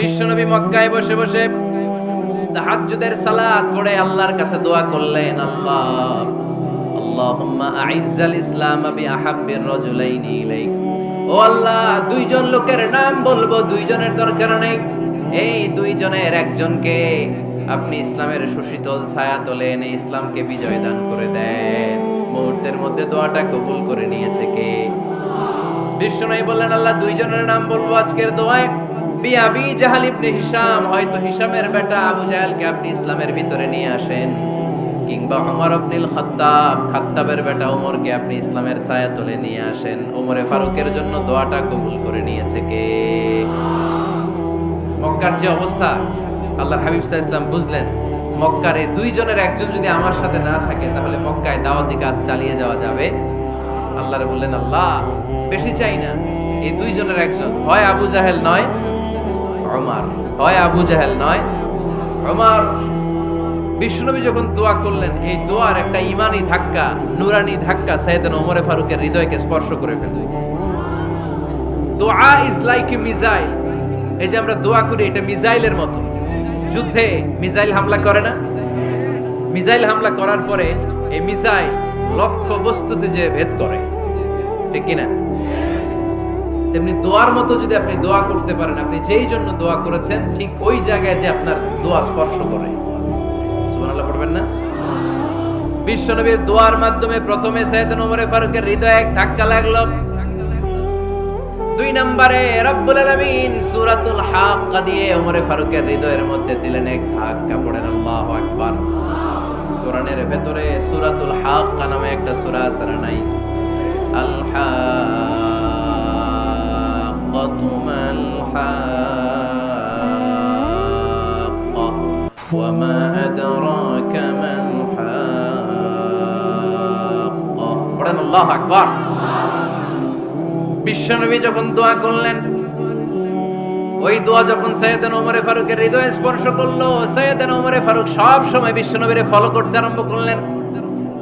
বিশ্বনবী মক্কায় বসে বসে তাহাজ্জুদের সালাত পড়ে আল্লাহর কাছে দোয়া করলেন, আল্লাহুম্মা আইজ্জাল ইসলাম বিআহাব্বির রাজুলাইনি ইলাইক। ও আল্লাহ, দুইজন লোকের নাম বলবো, দুইজনের দরকার নেই, এই দুইজনের একজনকে আপনি ইসলামের সুশীতল ছায়া তলে এনে ইসলামকে বিজয় দান করে দেন। মুহূর্তের মধ্যে দোয়াটা কবুল করে নিয়েছে কে? বিশ্বনবী বললেন, আল্লাহ, দুইজনের নাম বলবো আজকের দোয়ায়। আবি জাহাল ইবনে হিশাম, হয়তো হিশামের বেটা আবু জাহেলকে আপনি ইসলামের ভিতরে নিয়ে আসেন, কিংবা ওমর ইবনুল খাত্তাব, খাত্তাবের বেটা ওমরকে আপনি ইসলামের ছায়া তলে নিয়ে আসেন। ওমরে ফারুকের জন্য দোয়াটা কবুল করে নিয়েছে কে? মক্কার যে অবস্থা, আল্লাহর হাবিব সাল্লাল্লাহু আলাইহি ওয়াসাল্লাম বুঝলেন মক্কার এই দুইজনের একজন যদি আমার সাথে না থাকে তাহলে মক্কায় দাওয়াতি কাজ চালিয়ে যাওয়া যাবে। আল্লাহরে বললেন, আল্লাহ, বেশি চাই না, এই দুইজনের একজন, হয় আবু জাহেল নয় ওমর, হয় আবু জাহেল নয় ওমর। বিশ্বনবী যখন দোয়া করলেন, এই দোয়ার একটা ঈমানি ধাক্কা, নূরানি ধাক্কা সাইয়েদনা ওমরে ফারুকের হৃদয়কে স্পর্শ করে ফেলল। দোয়া ইজ লাইক এ মিসাইল। এই যে আমরা দোয়া করি, এটা মিসাইলের মতো। যুদ্ধে মিসাইল হামলা করে না? মিসাইল হামলা করার পরে এই মিসাইল লক্ষ্য বস্তুতে যে ভেদ করে, ঠিক কিনা? তেমনি দোয়ার মতো যদি আপনি দোয়া করতে পারেন, আপনি যেই জন্য দোয়া করেছেন ঠিক ওই জায়গায় যে আপনার দোয়া স্পর্শ করে। সুবহানাল্লাহ পড়বেন না? বিশ্বনবীর দোয়ার মাধ্যমে প্রথমে সাইয়েদনা ওমর ফারুকের হৃদয়ে এক ধাক্কা লাগলো। দুই নম্বরে রব্বুল আলামিন সূরাতুল হাক্কা দিয়ে ওমর ফারুকের হৃদয়ের মধ্যে দিলেন এক ধাক্কা। পড়েন আল্লাহু আকবার। কোরআনের ভেতরে সূরাতুল হাক্কা নামে একটা সূরা আছে না নাই? আল হাক্কাতু মাল হাক্কা ওয়া মা আদরাকা মাল হাক্কা। পড়েন আল্লাহু আকবার। বিশ্বনবী যখন দোয়া করলেন, ওই দোয়া যখন সাইয়েদনা ওমর ফারুকের হৃদয়ে স্পর্শ করলো, সাইয়েদনা ওমর ফারুক সব সময় বিশ্বনবীরে ফলো করতে আরম্ভ করলেন।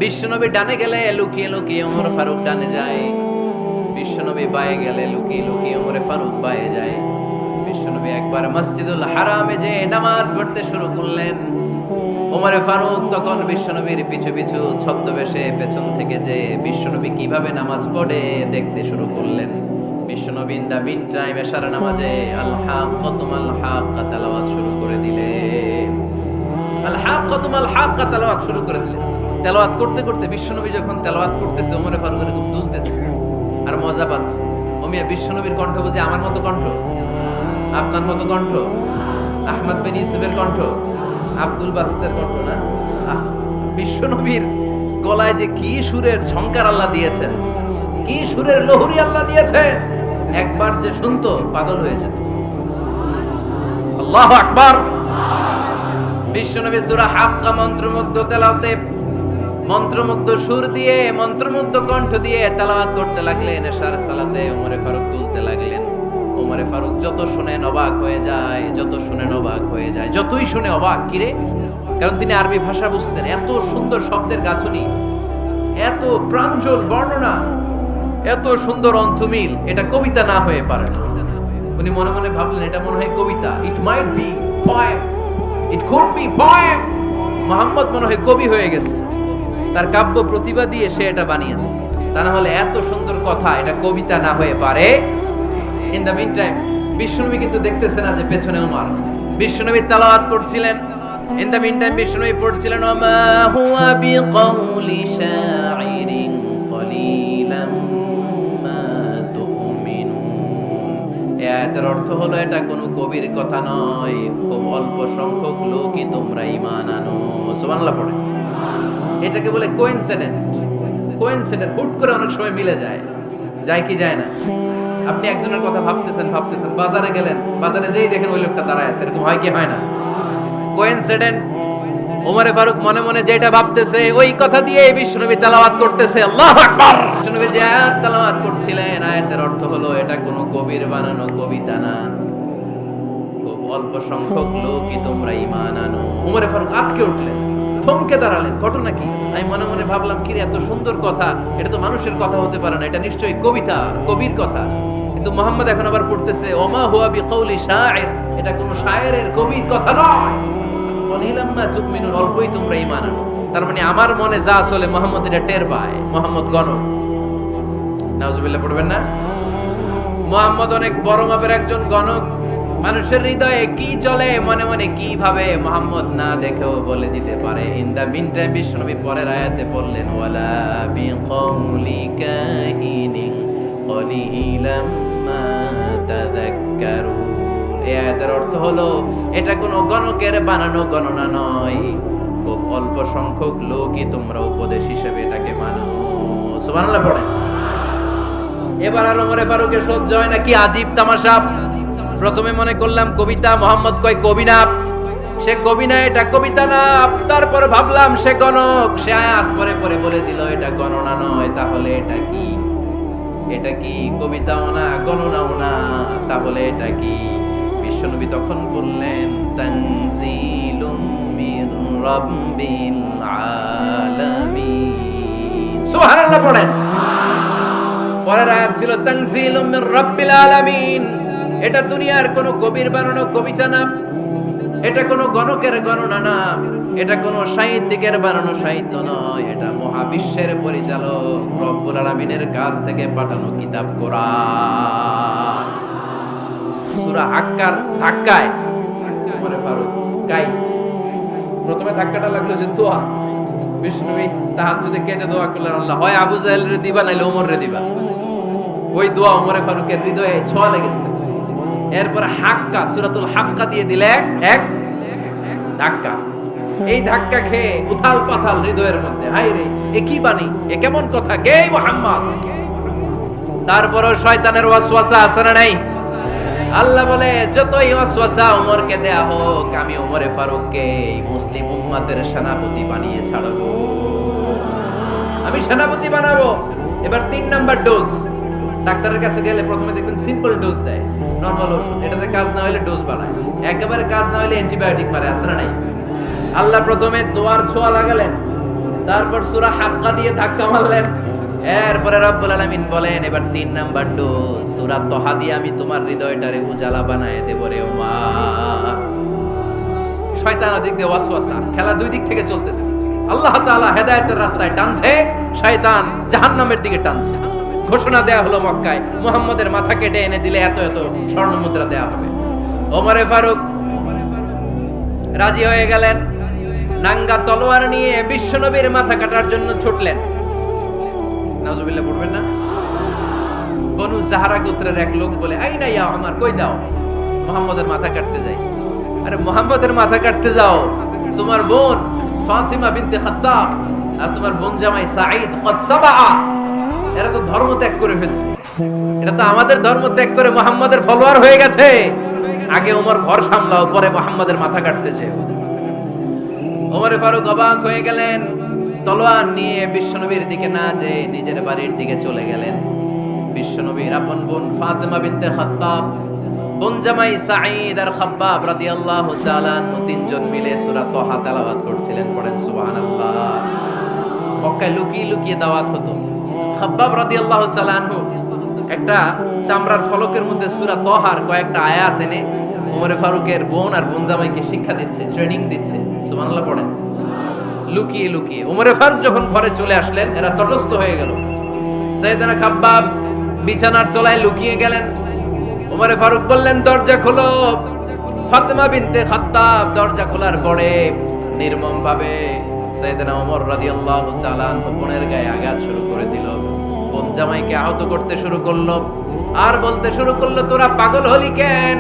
বিশ্বনবী ডানে গেলে লুকিয়ে লুকিয়ে ওমর ফারুক ডানে যায়, বিশ্বনবী বায়ে গেলে লুকিয়ে লুকিয়ে ওমর ফারুক বায়ে যায়। বিশ্বনবী একবার মসজিদুল হারামে যে নামাজ পড়তে শুরু করলেন, ওমর ফারুক তখন বিশ্বনবীর পিছু পিছু ছদ্মবেশে পেছন থেকে যে বিশ্বনবী কিভাবে নামাজ পড়ে দেখতে শুরু করলেন। বিশ্বনবী ইন দা মিন টাইম এশার নামাজে আল হাক্কাতু মাল হাক্কা তেলাওয়াত শুরু করে দিলেন। আল হাক্কাতু মাল হাক্কা তেলাওয়াত শুরু করে দিলেন। তেলাওয়াত করতে করতে বিশ্বনবী যখন তেলাওয়াত করতেছে, ওমর ফারুক এরকম দুলতেছে আর মজা পাচ্ছে। ওমিয়া বিশ্বনবীর কণ্ঠ বুঝি আমার মতো কণ্ঠ, আপনার মতো কণ্ঠ, আহমদ বিন ইউসুফের কণ্ঠ, আব্দুল বাসিতের কণ্ঠ না? বিশ্বনবীর গলায় যে কি সুরের ঝংকার আল্লাহ দিয়েছেন, কি সুরের লহরী আল্লাহ দিয়েছেন, একবার যে শুনতো পাগল হয়ে যেত। আল্লাহু আকবার। বিশ্বনবী সূরা হাক্কা মন্ত্রমুগ্ধ তেলাওয়াতে, মন্ত্রমুগ্ধ সুর দিয়ে, মন্ত্রমুগ্ধ কণ্ঠ দিয়ে তেলাওয়াত করতে লাগলেন। এশার সালাতে ওমর ফারুক তুলতে লাগলেন। ওমর ফারুক যত শুনেন অবাক হয়ে যায়, যত শুনেন অবাক হয়ে যায়, যতই শুনে অবাক। কিরে? কারণ তিনি আরবি ভাষা বুঝতেন। এত সুন্দর শব্দের গাঁথনি, এত প্রাঞ্জল বর্ণনা, এত সুন্দর অন্তমিল, এটা কবিতা না হয়ে পারে না। উনি মনে মনে ভাবলেন, এটা মনে হয় কবিতা। It might be poem, it could be poem. Muhammad মনে হয় কবি হয়ে গেছে, তার কাব্য প্রতিভা দিয়ে সে এটা বানিয়েছে। তা না হলে এত সুন্দর কথা, এটা কবিতা না হয়ে পারে। ইন দ্য মিন টাইম বিশ্বনবী কিন্তু দেখতেছে না যে পেছনে ওমর। বিশ্বনবী তেলাওয়াত করছিলেন, ইন দ্য মিন টাইম বিশ্বনবী পড়ছিলেন, ওমা হুয়া বিকাউলি শাইরিন কলিলাম মা তুমিনুন। এই আয়াতের অর্থ হলো, এটা কোনো কবির কথা নয়, খুব অল্প সংখ্যক লোকই তোমরা ঈমান আনো। সুবহানাল্লাহ পড়ে। এটাকে বলে কোইন্সিডেন্ট। কোইন্সিডেন্ট, হুট করে অনেক সময় মিলে যায়, যায় কি যায় না? আপনি একজনের কথা ভাবতেছেন, বাজারে গেলেন, বাজারে যেই দেখেন ওই লোকটা দাঁড়ায় আছে, এরকম হয় কি হয় না? কোইন্সিডেন্ট। ওমর ফারুক মনে মনে যেটা ভাবতেছে ওই কথা দিয়ে বিশ্বনবী তেলাওয়াত করতেছে। আল্লাহু আকবার। বিশ্বনবী যে আয়াত তেলাওয়াত করছিলেন, আয়াতের অর্থ হলো, এটা কোনো কবির বানানো কবিতা না, খুব অল্প সংখ্যক লোকই তোমরা ঈমান আনো। ওমর ফারুক আটকে উঠলেন, থমকে দাঁড়ালেন। ঘটনা কি? আমি মনে মনে ভাবলাম, কি রে, এত সুন্দর কথা, এটা তো মানুষের কথা হতে পারে না, এটা নিশ্চয়ই কবিতা, কবির কথা। কিন্তু মুহাম্মদ এখন আবার পড়তেছে, ওমা হুয়া বিকাউলি শাইর, এটা কোনো শায়েরের কবির কথা নয়। বলিলাম্মা তুমিনুন, অল্পই তোমরা ঈমান আনো। তার মানে আমার মনে যা চলে মুহাম্মদ এটা টের পায়। মুহাম্মদ গণক, নাউজুবিল্লাহ পড়বেন না? মুহাম্মদ অনেক বড় মাপের একজন গণক। মানুষের হৃদয়ে কি চলে, মনে মনে কি ভাবে, মুহাম্মদ না দেখেও বলে দিতে পারে। ইন দা মিন টাইম বিশ্বনবী পরের আয়াতে বললেন, ওয়ালা বিকাউলি কাহিনিন কলিলাম মা তাযাক্কারুন। এই আয়াতের অর্থ হলো এটা কোনো গণকের বানানো গণনা নয়, খুব অল্প সংখ্যক লোকই তোমরা উপদেশ হিসেবে এটাকে মানো। সুবহানাল্লাহ পড়েন। এবার আর ওমরে ফারুকের সহ্য হয় না, কি আজীব তামাশা। প্রথমে মনে করলাম কবিতা, মোহাম্মদ কয় কবি না, সে কবি না, এটা কবিতা না। তারপর ভাবলাম সে গণক, সে আয়াত পরে পরে বলে দিল এটা গণনা নয়, তাহলে এটা কি? এটা কি কবিতাও না, গণনাও না, তাহলে এটা কি? বিশ্বনবী তখন বললেন, তানজিলুম মির রাব্বিল আলামিন। সুবহানাল্লাহ পড়েন। পরের আয়াত ছিল তানজিলুম মির রাব্বিল আলামিন। এটা দুনিয়ার কোনো কবির বানানো কবিতা না, এটা কোনো গণকের গণনা না, এটা কোনো সাহিত্যিকের বানানো সাহিত্য নয়, এটা মহাবিশ্বের পরিচালক রব্বুল আলামিনের কাছ থেকে পাঠানো কিতাব কোরআন। সূরা হাক্কার ধাক্কায় ওমরে ফারুক গাইত। প্রথমে ধাক্কাটা লাগলো যে দোয়া। বিষ্ণুবী তাহাজ্জুদে কেঁদে দোয়া করলেন, আল্লাহ হয় আবু জাহেল রে দিবা নাইলে ওমর রে দিবা। ওই দোয়া ওমরে ফারুকের হৃদয়ে ছোঁয়া লেগেছে। এরপর হাক্কা, সূরাতুল হাক্কা দিয়ে দিলে এক ধাক্কা। এই ধাক্কা খেয়ে উথাল পাথাল হৃদয়ের মধ্যে, হায় রে এ কি বাণী, এ কেমন কথা, কে মুহাম্মদ? তারপরও শয়তানের ওয়াসওয়াসা আছে না নাই? আল্লাহ বলে যতই ওয়াসওয়াসা ওমরকে দেয়া হোক, আমি ওমরে ফারুককে মুসলিম উম্মতের সেনাপতি বানিয়ে ছাড়বো, আমি সেনাপতি বানাবো। এবার 3 নাম্বার ডোজ। ডাক্তারের কাছে গেলে প্রথমে দেখবেন সিম্পল ডোজ দেয়, নরমাল ওষুধ, এটাতে কাজ না হলে ডোজ বাড়ায়, একেবারে কাজ না হলে অ্যান্টিবায়োটিক মারে, আছে না নাই? আল্লাহ প্রথমে দোয়ার ছোঁয়া লাগালেন, তারপর সূরা হাক্কা দিয়ে ধাক্কা মারলেন, এরপরে রব্বুল আলামিন বলেন এবার 3 নাম্বার ডোজ সূরা তহা দিয়ে আমি তোমার হৃদয়টারে উজালা বানায় দেব রে ওমর। শয়তান ওদিক দিয়ে ওয়াসওয়াসা, খেলা দুই দিক থেকে চলতেছে। আল্লাহ তাআলা হেদায়েতের রাস্তায় টানছে, শয়তান জাহান্নামের দিকে টানছে। ঘোষণা দেয়া হলো মক্কায়, মুহাম্মদের মাথা কেটে এনে দিলে এত এত স্বর্ণ মুদ্রা দেয়া হবে। ওমরে ফারুক রাজি হয়ে গেলেন, নাঙ্গা তলোয়ার নিয়ে বিশ্বনবীর মাথা কাটার জন্য ছুটলেন। নাউজুবিল্লাহ পড়বেন না? বনু জাহরা গোত্রের এক লোক বলে, আইনা ইয়া ওমর, কই যাও? মুহাম্মদের মাথা কাটতে যাই। আরে মুহাম্মদের মাথা কাটতে যাও? তোমার বোন ফাতিমা বিনতে খাত্তাব আর তোমার বোন জামাই সাঈদ কদ সাবা, এরা তো ধর্ম ত্যাগ করে ফেলছে, এটা তো আমাদের ধর্ম ত্যাগ করে মুহাম্মাদের ফলোয়ার হয়ে গেছে। আগে ওমর ঘর সামলাও, পরে মুহাম্মাদের মাথা কাটতেছে। ওমরে ফারুক অবাক হয়ে গেলেন, তলোয়ার নিয়ে বিশ্বনবীর দিকে না যেয়ে নিজের বাড়ির দিকে চলে গেলেন। বিশ্বনবীর আপন বোন ফাতিমা বিনতে খাত্তাব, বোন জামাই সাঈদ আর খাব্বাব রাদিয়াল্লাহু তাআলা আনহু তিনজন মিলে সূরা তহা তেলাওয়াত করছিলেন। পড়েন সুবহানাল্লাহ। মক্কায় লুকিয়ে লুকিয়ে দাওয়াত হতো। খাব্বাব রাদিয়াল্লাহু তাআলা আনহু একটা চামড়ার ফলকের মধ্যে সূরা তহার কয়েকটা আয়াত এনে ওমরে ফারুকের বোন আর বোন জামাইকে শিক্ষা দিচ্ছে, ট্রেনিং দিচ্ছে। সুবহানাল্লাহ পড়েন। লুকিয়ে লুকিয়ে ওমরে ফারুক যখন ঘরে চলে আসলেন, এরা তটস্থ হয়ে গেল। সাইয়েদনা খাব্বাব বিছানার তলায় লুকিয়ে গেলেন। ওমরে ফারুক বললেন, দরজা খোলো। ফাতিমা বিনতে খাত্তাব দরজা খোলার পরে নির্মম ভাবে সাইয়েদনা ওমর রাদিয়াল্লাহু তাআলা আনহু বোনের গায়ে আঘাত শুরু করে দিল। বোন জামাইকে আহত করতে শুরু করলো আর বলতে শুরু করলো, তোরা পাগল হলি কেন?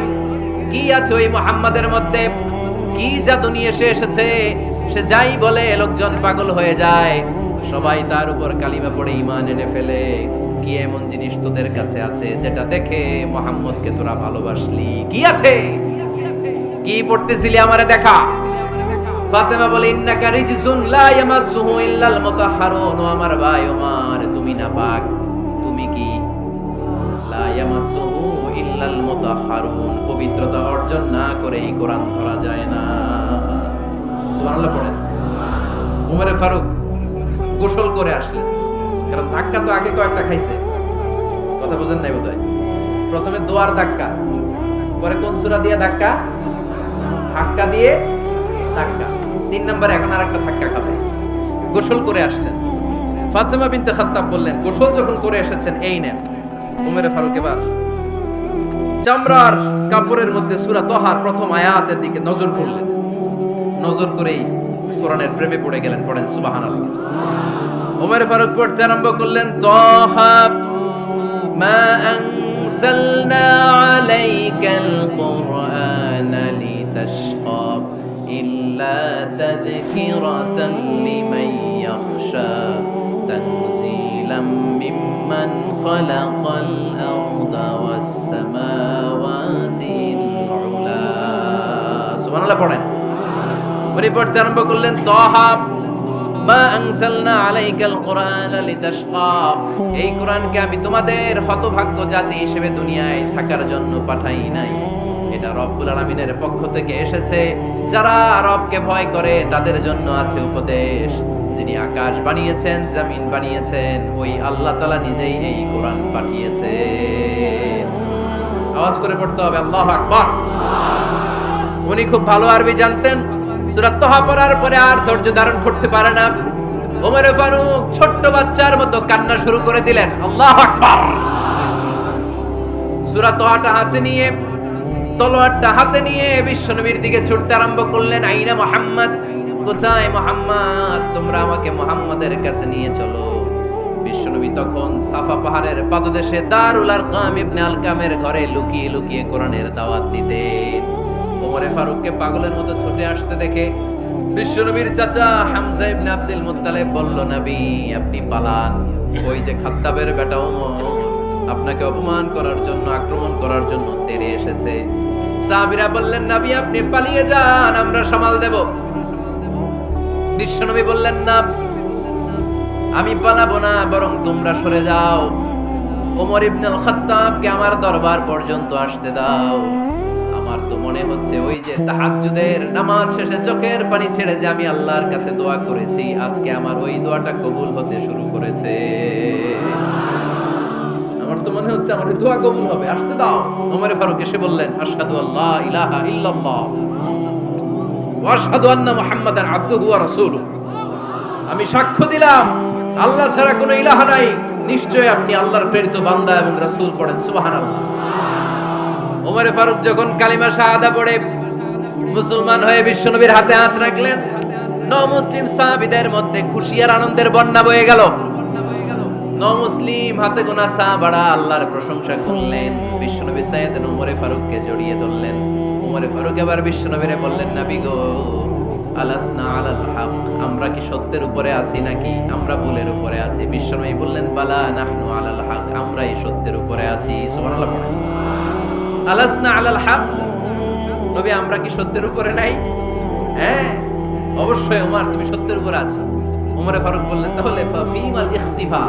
কি আছে ওই মুহাম্মাদের মধ্যে? কি জাদু নিয়ে সে এসেছে? সে যাই বলে লোকজন পাগল হয়ে যায়, সবাই তার উপর কালিমা পড়ে ঈমান এনে ফেলে। কি এমন জিনিস তোদের কাছে আছে যেটা দেখে মুহাম্মদকে তোরা ভালোবাসলি? কি আছে? কি পড়তেছিলি আমারে দেখা। ফাতেমা বলে, ইন্নাকা রিজসুন লা ইয়ামাসসুহু ইল্লাল মুতাহহারুন। ও আমার ভাই ওমর, তুমি নাপাক। তুমি কি? লা ইয়ামাসসুহু ইল্লাল মুতাহহারুন, পবিত্রতা অর্জন না করে এই কোরআন ধরা যায় না। সুবহানাল্লাহ পড়েন। ওমরে ফারুক গোসল করে আসলেন, কারণ ধাক্কা তো আগে কয়েকটা খাইছে। কথা বুঝেন নাই বোধহয়? প্রথমে দোয়ার ধাক্কা, পরে কোন সূরা দিয়ে ধাক্কা? ধাক্কা দিয়ে ধাক্কা। 3 নম্বরে এখন আরেকটা ধাক্কা খাবে। গোসল করে আসলেন, ফাতেমা বিনতে খাত্তাব বললেন, গোসল যখন করে এসেছেন এই নেন। উমরে ফারুক এবার চামড়ার কাপড়ের মধ্যে সূরা তহার প্রথম আয়াতের দিকে নজর করলেন। নজর করেই কোরআনের প্রেমে পড়ে গেলেন। পড়েন সুবহানাল্লাহ। উমরে ফারুক পড়তে আরম্ভ করলেন, তহা মা আনজালনা আলাইকাল কুরআনা লিতাশকা ইল্লা তাযকিরাতান লিমান ইয়াখশা তানজিলাম মিম্মান খালাকাল আরদা ওয়াস সামাওয়াতিল উলা। সুবহানাল্লাহ পড়েন। উনি পড়তে আরম্ভ করলেন, তহা মা আনজালনা আলাইকাল কুরআনা লিতাশকা, এই কোরআনকে আমি তোমাদের হতভাগ্য জাতি হিসেবে দুনিয়ায় থাকার জন্য পাঠাই নাই। এটা রব্বুল আলামিনের পক্ষ থেকে এসেছে। যারা রবকে ভয় করে তাদের জন্য আছে উপদেশ। যিনি আকাশ বানিয়েছেন, জমিন বানিয়েছেন, ওই আল্লাহ তাআলা নিজেই এই কোরআন পাঠিয়েছে। আওয়াজ করে পড়তে হবে, আল্লাহু আকবার। উনি খুব ভালো আরবি জানতেন। সূরা তহা পড়ার পরে আর ধৈর্য ধারণ করতে পারে না। ওমরে ফারুক ছোট্ট বাচ্চার মতো কান্না শুরু করে দিলেন। আল্লাহু আকবার। সূরা তহাটা হাতে নিয়ে, তলোয়ারটা হাতে নিয়ে বিশ্বনবীর দিকে ছুটতে আরম্ভ করলেন। আইনা মুহাম্মদ, কোথায় মুহাম্মদ? তোমরা আমাকে মুহাম্মাদের কাছে নিয়ে চলো। বিশ্বনবী তখন সাফা পাহাড়ের পাদদেশে দারুল আরকাম ইবনে আলকামের ঘরে লুকিয়ে লুকিয়ে কোরআনের দাওয়াত দিতেন। ওমরে ফারুককে পাগলের মতো ছুটে আসতে দেখে বিশ্বনবীর চাচা হামজা ইবনে আব্দুল মুত্তালিব বলল, নবী আপনি পালান। ওই যে খাত্তাবের বেটা ওমর আপনাকে অপমান করার জন্য, আক্রমণ করার জন্য তেড়ে এসেছে। সাহাবীরা বললেন, নবী আপনি পালিয়ে যান, আমরা সামাল দেব। বিশ্বনবী বললেন, না আমি পালাবো না, বরং তোমরা সরে যাও। ওমর ইবনে আল খাত্তাবকে আমার দরবার পর্যন্ত আসতে দাও। আমার তো মনে হচ্ছে ওই যে তাহাজ্জুদের নামাজ শেষে চোখের পানি ছেড়ে যে আমি আল্লাহর কাছে দোয়া করেছি, আজকে আমার ওই দোয়াটা কবুল হতে শুরু করেছে। আমার তো মনে হচ্ছে আমার ওই দোয়া কবুল হবে, আসতে দাও। ওমর ফারুক এসে বললেন, আশহাদু আল্লা ইলাহা ইল্লাল্লাহ ওয়া আশহাদু আন্না মুহাম্মাদান আবদুহু ওয়া রাসূলুহু, আমি সাক্ষ্য দিলাম আল্লাহ ছাড়া কোনো ইলাহ নাই, নিশ্চয়ই আপনি আল্লাহর প্রেরিত বান্দা এবং রাসূল। পড়েন সুবহানাল্লাহ। ওমরে ফারুক যখন কালিমা শাহাদা পড়ে মুসলমান হয়ে বিশ্বনবীর হাতে হাত রাখলেন, মুসলিম সাহাবীদের মধ্যে খুশি আর আনন্দের বন্যা বয়ে গেল। মুসলিম হাতে গোনা সাহাবারা আল্লাহর প্রশংসা করলেন। বিশ্বনবী সাইয়েদনা ওমরে ফারুককে জড়িয়ে ধরলেন। ওমরে ফারুক এবার বিশ্বনবীরে বললেন, নবী গো, আলাসনা আলাল হক, আমরা কি সত্যের উপরে আছি নাকি আমরা ভুলের উপরে আছি? বিশ্বনবী বললেন, বালা নাহনু আলাল হক, আমরাই সত্যের উপরে আছি। সুবহানাল্লাহ পড়েন। আলাসনা আলাল হক, নবী আমরা কি সত্যের উপরে নাই? হ্যাঁ অবশ্যই ওমর, তুমি সত্যের উপরে আছো। ওমরে ফারুক বললেন, তাহলে ফাফিমাল ইখতিফা,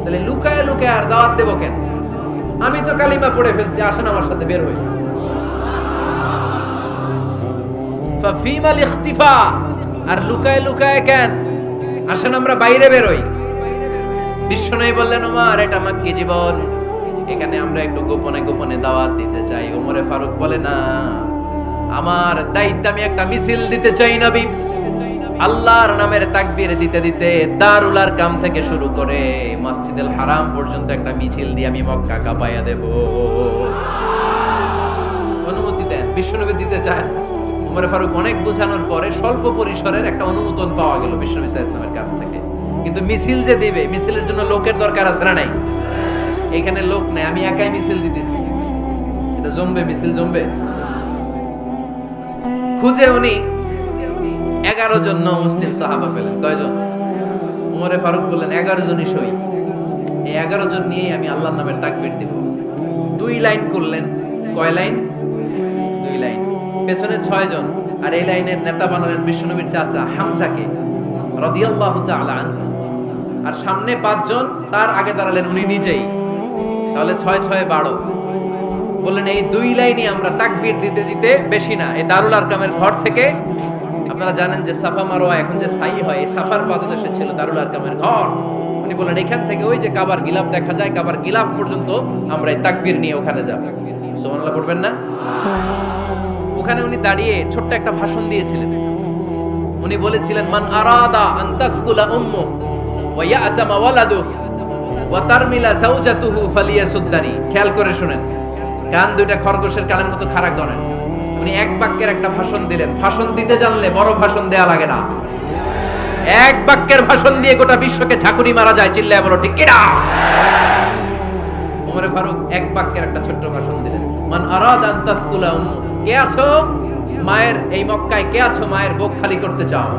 তাহলে লুকায় লুকায় আর দাওয়াত দেব কেন? আমি তো কালিমা পড়ে ফেলছি, আসেন আমার সাথে বের হই। ফাফিমাল ইখতিফা, আর লুকায় লুকায় কেন? আসেন আমরা বাইরে বের হই। বিশ্বনবী বললেন, ওমর এটা মাক্কি জীবন, এখানে আমরা একটু গোপনে গোপনে দাওয়াত দিতে চাই। ওমরে ফারুক বলে, না, আমার দায়িত্ব, আমি একটা মিছিল দিতে চাই নবী। আল্লাহর নামের তাকবীর দিতে দিতে দারুল আরকাম থেকে শুরু করে মসজিদুল হারাম পর্যন্ত একটা মিছিল দিয়ে আমি মক্কা কাঁপাইয়া দেব। অনুমতি দেন। বিশ্বনবী দিতে চান। ওমর ফারুক অনেক বোঝানোর পরে স্বল্প পরিসরের একটা অনুমোদন পাওয়া গেল বিশ্বনবী সাল্লাল্লাহু আলাইহি ওয়াসাল্লামের কাছ থেকে। কিন্তু মিছিল যে দিবে, মিছিলের জন্য লোকের দরকার আছে না নাই? এখানে লোক নাই, আমি একাই মিছিল দিতেছি। এটা জমবে, মিছিল জমবে। খুঁজে উনি 11 জন মুসলিম সাহাবা পেলেন। কয়জন? ওমরে ফারুক বললেন, 11 জনই সই। এই 11 জন নিয়ে আমি আল্লাহর নামের তাকবীর দিব। 2 লাইন করলেন। কয় লাইন? 2 লাইন। পেছনে 6 জন, আর এই লাইনের নেতা বানালেন বিশ্বনবীর চাচা হামজাকে রাদিয়াল্লাহু তাআলা আনহু। আর সামনে 5 জন, তার আগে দাঁড়ালেন উনি নিজেই। তাহলে 6 6 12। বললেন, এই 2 লাইনই আমরা তাকবীর দিতে দিতে, বেশি না, এই দারুল আরকামের ঘর থেকে, আপনারা জানেন যে সাফা মারওয়া এখন যে সাই হয়, এই সাফার পাদদেশে ছিল দারুল আরকামের ঘর। উনি বললেন, এখান থেকে ওই যে কাবার গিলাফ দেখা যায়, কাবার গিলাফ পর্যন্ত আমরা এই তাকবীর নিয়ে ওখানে যাব। সুবহানাল্লাহ পড়বেন না? ওখানে উনি দাঁড়িয়ে ছোট্ট একটা ভাষণ দিয়েছিলেন। উনি বলেছিলেন, মান আরাদা আন তাসকুলা উম্মু ওয়া ইয়াতামা ওয়ালাদু ওয়া তারমিলা যাওজাতুহু ফালিয়াসুদ্দানি। খেয়াল করে শুনেন, কান দুইটা খরগোশের কানের মতো খাড়া করেন। উনি এক বাক্যের একটা ভাষণ দিলেন। ভাষণ দিতে জানলে বড় ভাষণ দেয়া লাগে না। এক বাক্যের ভাষণ দিয়ে গোটা বিশ্বকে ঝাঁকুনি মারা যায়। চিল্লায় বলো ঠিক কিনা? ওমর ফারুক এক বাক্যের একটা ছোট্ট ভাষণ দিলেন। মান আরাদা আন তাসকুলা উম্মু, কে আছো মায়ের এই মক্কায়, কে আছো মায়ের বুক খালি করতে চাও?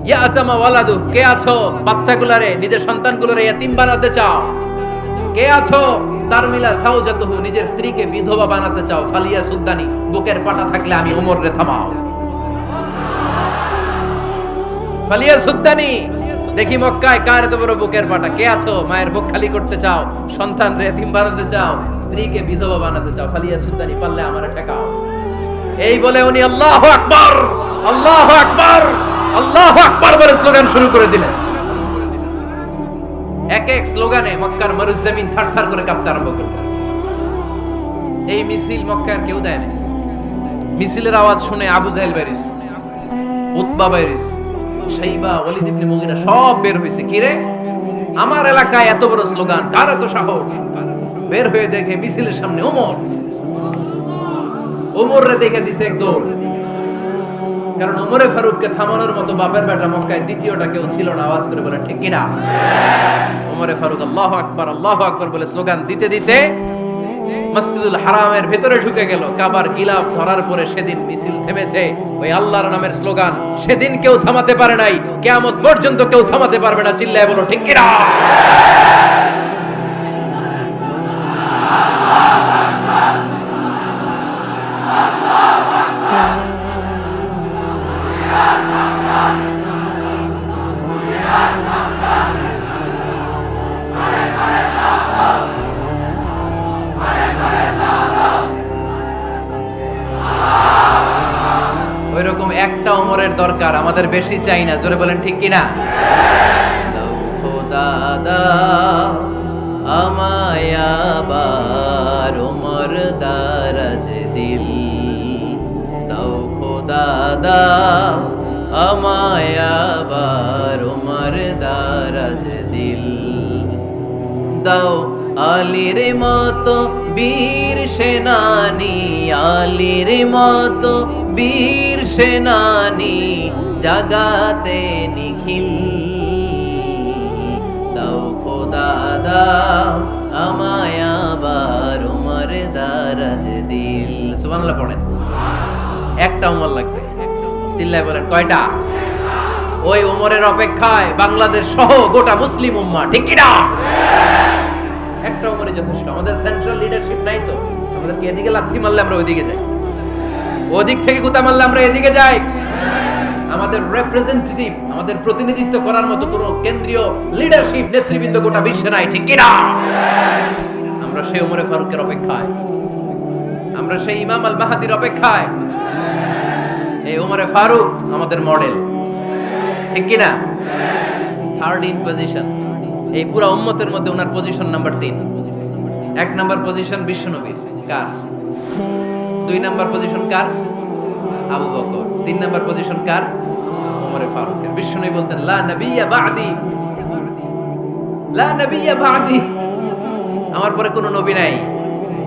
ইয়া আজামা ওয়ালাদু, কে আছো বাচ্চাগুলারে, নিজের সন্তানগুলোরে ইয়াতিম বানাতে চাও? কে আছো তারমিলা সাওজাতুহু, নিজের স্ত্রীকে বিধবা বানাতে চাও? ফালিয়া সুদ্দানি, বুকের পাটা থাকলে আমি ওমর রে থামাও। ফালিয়া সুদ্দানি, দেখি মক্কায় কার এত বড় বুকের পাটা। কে আছো মায়ের বুক খালি করতে চাও, সন্তান রে এতিম বানাতে চাও, স্ত্রীকে বিধবা বানাতে চাও? ফালিয়া সুদ্দানি, পারলে আমারে ঠেকাও। এই বলে উনি আল্লাহু আকবার, আল্লাহু আকবার, আল্লাহু আকবার বলে স্লোগান শুরু করে দিলেন। এক এক স্লোগানে মক্কার মরুজমিন থারথার করে কাঁপতে আরম্ভ করল। এই মিছিল মক্কার কেউ দেয় না। মিছিলের আওয়াজ শুনে আবু জাহেল বাইরিস, উতবা বাইরিস, শাইবা, ওয়ালিদ ইবনে মুগিরা সব বের হয়েছে। কিরে, আমার এলাকায় এত বড় স্লোগান, কার এত সাহস? বের হয়ে দেখে মিছিলের সামনে ওমর। ওমর রে দেখে দিছে এক দৌড়। কারণ ওমরে ফারুককে থামানোর মতো বাপের বেটা মক্কায় দ্বিতীয়টা কেউ ছিল না। আওয়াজ করে বলে ঠিক কিনা? ওমরে ফারুক আল্লাহু আকবার, আল্লাহু আকবার বলে স্লোগান দিতে দিতে মসজিদুল হারামের ভেতরে ঢুকে গেল। কাবার গিলাফ ধরার পরে সেদিন মিছিল থেমেছে। ওই আল্লাহর নামের স্লোগান সেদিন কেউ থামাতে পারে নাই, কিয়ামত পর্যন্ত কেউ থামাতে পারবে না। চিল্লায় বলো ঠিক কিনা? ওইরকম একটা ওমরের দরকার, আমাদের বেশি চাই না। জোরে বলেন ঠিক কিনা? দাও খোদা দাও আমায় আবার ওমর দারাজ দিল, দাও খোদা দাও আমায় আবার ওমর দারাজ দিল, দাও আলীর মতো বীর সেনানি, আলীর মতো বীর সেনানি জাগাতে নিখিল, দাও খোদা দাও আমায় আবার ওমর দারাজ দিল। সুবহানাল্লাহ পড়েন। একটা ওমর লাগবে। চিল্লায় বলেন কয়টা? ওই ওমরের অপেক্ষায় বাংলাদেশ সহ গোটা মুসলিম উম্মাহ, ঠিক কি না? একটা ওমরই যথেষ্ট। আমাদের সেন্ট্রাল লিডারশিপ নাই তো, আমাদেরকে এদিকে লাথি মারলে আমরা ওইদিকে যাই, ওদিক থেকে গুতা মারলে আমরা এদিকে যাই। আমাদের রিপ্রেজেন্টেটিভ, আমাদের প্রতিনিধিত্ব করার মতো কোনো কেন্দ্রীয় লিডারশিপ নেতৃবৃন্দ গোটা বিশ্বে নাই, ঠিক কি না? আমরা সেই ওমরে ফারুকের অপেক্ষায়, আমরা সেই ইমাম আল মাহদির অপেক্ষায়। এই ওমরে ফারুক আমাদের মডেল, ঠিক কি না? থার্ড ইন পজিশন এই পুরো উম্মতের মধ্যে ওনার পজিশন নাম্বার 3। 1 নাম্বার পজিশন বিশ্বনবীর, কার? 2 নাম্বার পজিশন কার? আবু বকর। 3 নাম্বার পজিশন কার? ওমরে ফারুকের। বিশ্বনবী বলতেন লা নবিয়্যা বা'দি, লা নবিয়্যা বা'দি, আমার পরে কোনো নবী নাই।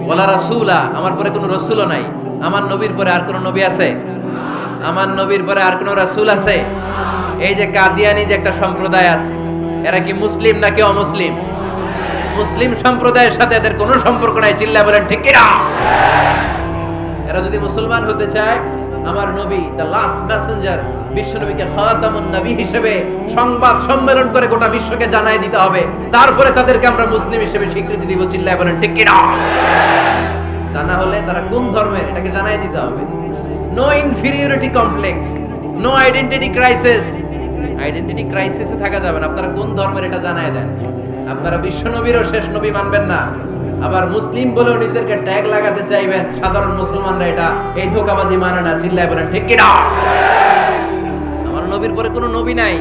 ওয়ালা রাসূলা, আমার পরে কোনো রাসূলও নাই। আমার নবীর পরে আর কোনো নবী আছে? আমার নবীর পরে আর কোনো রাসূল আছে? এই যে কাদিয়ানি যে একটা সম্প্রদায় আছে, এরা কি মুসলিম নাকি অমুসলিম? মুসলিম সম্প্রদায়ের সাথে এদের কোনো সম্পর্ক নাই। চিল্লায় বলেন ঠিক কি না? এরা যদি মুসলমান হতে চায়, আমার নবী দ্য লাস্ট মেসেঞ্জার বিশ্বনবীকে খাতামুন নবী হিসেবে সংবাদ সম্মেলন করে গোটা বিশ্বকে জানাই দিতে হবে, তারপরে তাদেরকে আমরা মুসলিম হিসেবে স্বীকৃতি দিব। চিল্লায় বলেন ঠিক কি না? তা না হলে তারা কোন ধর্মের এটাকে জানাই দিতে হবে। No inferiority complex, no identity crisis. Identity ক্রাইসিসে থাকা যাবে না। আপনারা কোন ধর্মের এটা জানাই দেন। আপনারা বিশ্বনবীরও শেষ নবী মানবেন না, আবার মুসলিম বলেও নিজেদেরকে ট্যাগ লাগাতে চাইবেন। সাধারণ মুসলমানরা এটা এই ধোঁকাবাজি মানে না। চিল্লায় বলেন ঠিক কি না? আমার নবীর পরে কোনো নবী নাই,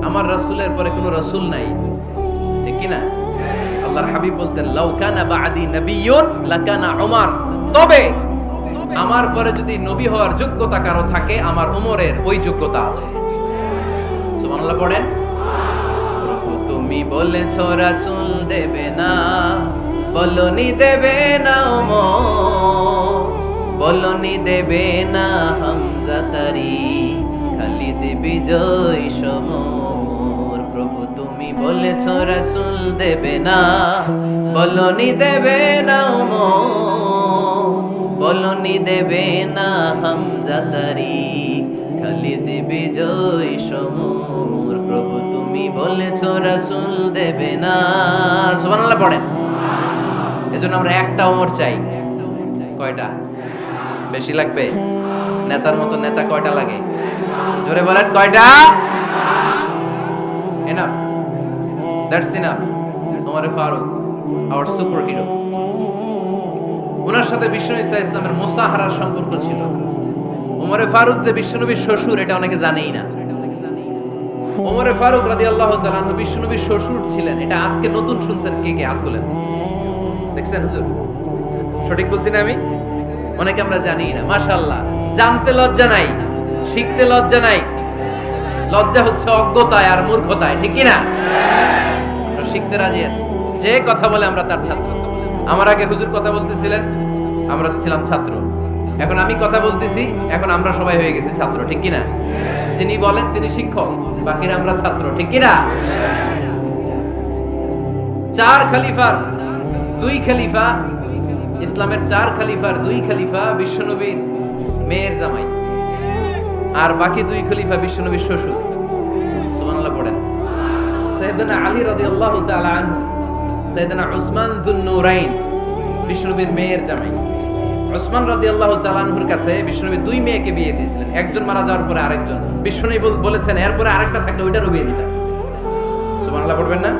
আমার রাসূলের পরে কোনো রাসূল নাই, ঠিক কি না? আল্লাহর হাবিব বলতেন লাউ কানা বাদি নাবিয়্যুন লাকানা উমর, তবে আমার পরে যদি নবী হওয়ার যোগ্যতা কারো থাকে আমার ওমরের ওই যোগ্যতা আছে। সুবহানাল্লাহ পড়েন। প্রভু তুমি বলেছো রাসূল দেবে না, বলনি দেবে না ওমর, বলনি দেবে না হামজা তারি, খালিদ বিজয় সমর। প্রভু তুমি বলেছো রাসূল দেবে না, বলনি দেবে না ওমর, বলনি দেবে না হামজা তারি, খালিদ বিজয় সমর। প্রভু তুমি বলেছো রাসূল দেবে না। সুবহানাল্লাহ পড়েন। এজন্য আমরা একটা ওমর চাই। কয়টা? বেশি লাগবে? নেতার মতো নেতা কয়টা লাগে? জোরে বলেন কয়টা? Enough, that's enough. Omar Farooq our super hero. ওনার সাথে বিশ্বনবী সাল্লাল্লাহু আলাইহি ওয়াসাল্লামের মুসাহারার সম্পর্ক ছিল। ওমর ফারুক যে বিশ্বনবীর শ্বশুর এটা অনেকে জানেই না। ওমর ফারুক রাদিয়াল্লাহু তাআলা আনহু বিশ্বনবীর শ্বশুর ছিলেন, এটা আজকে নতুন শুনছেন। কে কে হাত তোলেন? দেখছেন হুজুর? সঠিক বলছি না আমি? অনেকে আমরা জানি না। মাশাআল্লাহ, জানতে লজ্জা নাই, শিখতে লজ্জা নাই। লজ্জা হচ্ছে অজ্ঞতায় আর মূর্খতায়, ঠিক কি না? আমরা শিখতে রাজি আছি। যে কথা বলে আমরা তার ছাত্র। আমার আগে হুজুর কথা বলতেছিলেন, আমরা ছিলাম ছাত্র। এখন আমি কথা বলতেছি, এখন আমরা সবাই হয়ে গেছি ছাত্র, ঠিক কি না? যিনি বলেন তিনি শিক্ষক, বাকিরা আমরা ছাত্র, ঠিক কি না? চার খলিফার দুই খলিফা, ইসলামের চার খলিফার দুই খলিফা বিশ্বনবীর মেয়ের জামাই, আর বাকি দুই খলিফা বিশ্বনবীর শ্বশুর। সুবহানাল্লাহ পড়েন। সাইয়েদনা আলী রাদিয়াল্লাহু তাআলা আনহু, সাইয়েদনা উসমান যুন-নূরাইন বিশ্বনবীর মেয়ের জামাই। উসমান রাদিয়াল্লাহু তাআলা আনহুর কাছে বিশ্বনবী দুই মেয়েকে বিয়ে দিয়েছিলেন। একজন মারা যাওয়ার পরে আরেকজন। বিশ্বনবী বলেছেন এরপরে আরেকটা থাকলে ওইটারও বিয়ে দিতাম। সুবহানাল্লাহ পড়বেন না?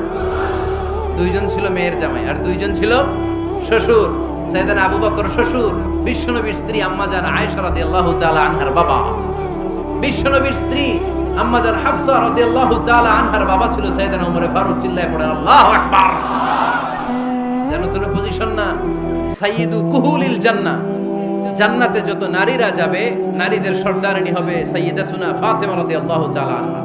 দুইজন ছিল মেয়ের জামাই আর দুইজন ছিল শ্বশুর। সাইয়েদনা আবু বকর শ্বশুর, বিশ্বনবীর স্ত্রী আম্মাজান আয়েশা রাদিয়াল্লাহু তাআলা আনহার বাবা। বিশ্বনবীর স্ত্রী আম্মাজান হাফসা রাদিয়াল্লাহু তাআলা আনহার বাবা ছিল সাইয়েদনা ওমর ফারুক। চিল্লায়ে পড়েন আল্লাহু আকবার। জানো তো পজিশন না? সাইয়্যিদু কুহুলিল জান্নাহ। জান্নাতে যত নারীরা যাবে, নারীদের সর্দারিনী হবে সাইয়্যিদাতুনা ফাতেমা রাদিয়াল্লাহু তাআলা আনহা।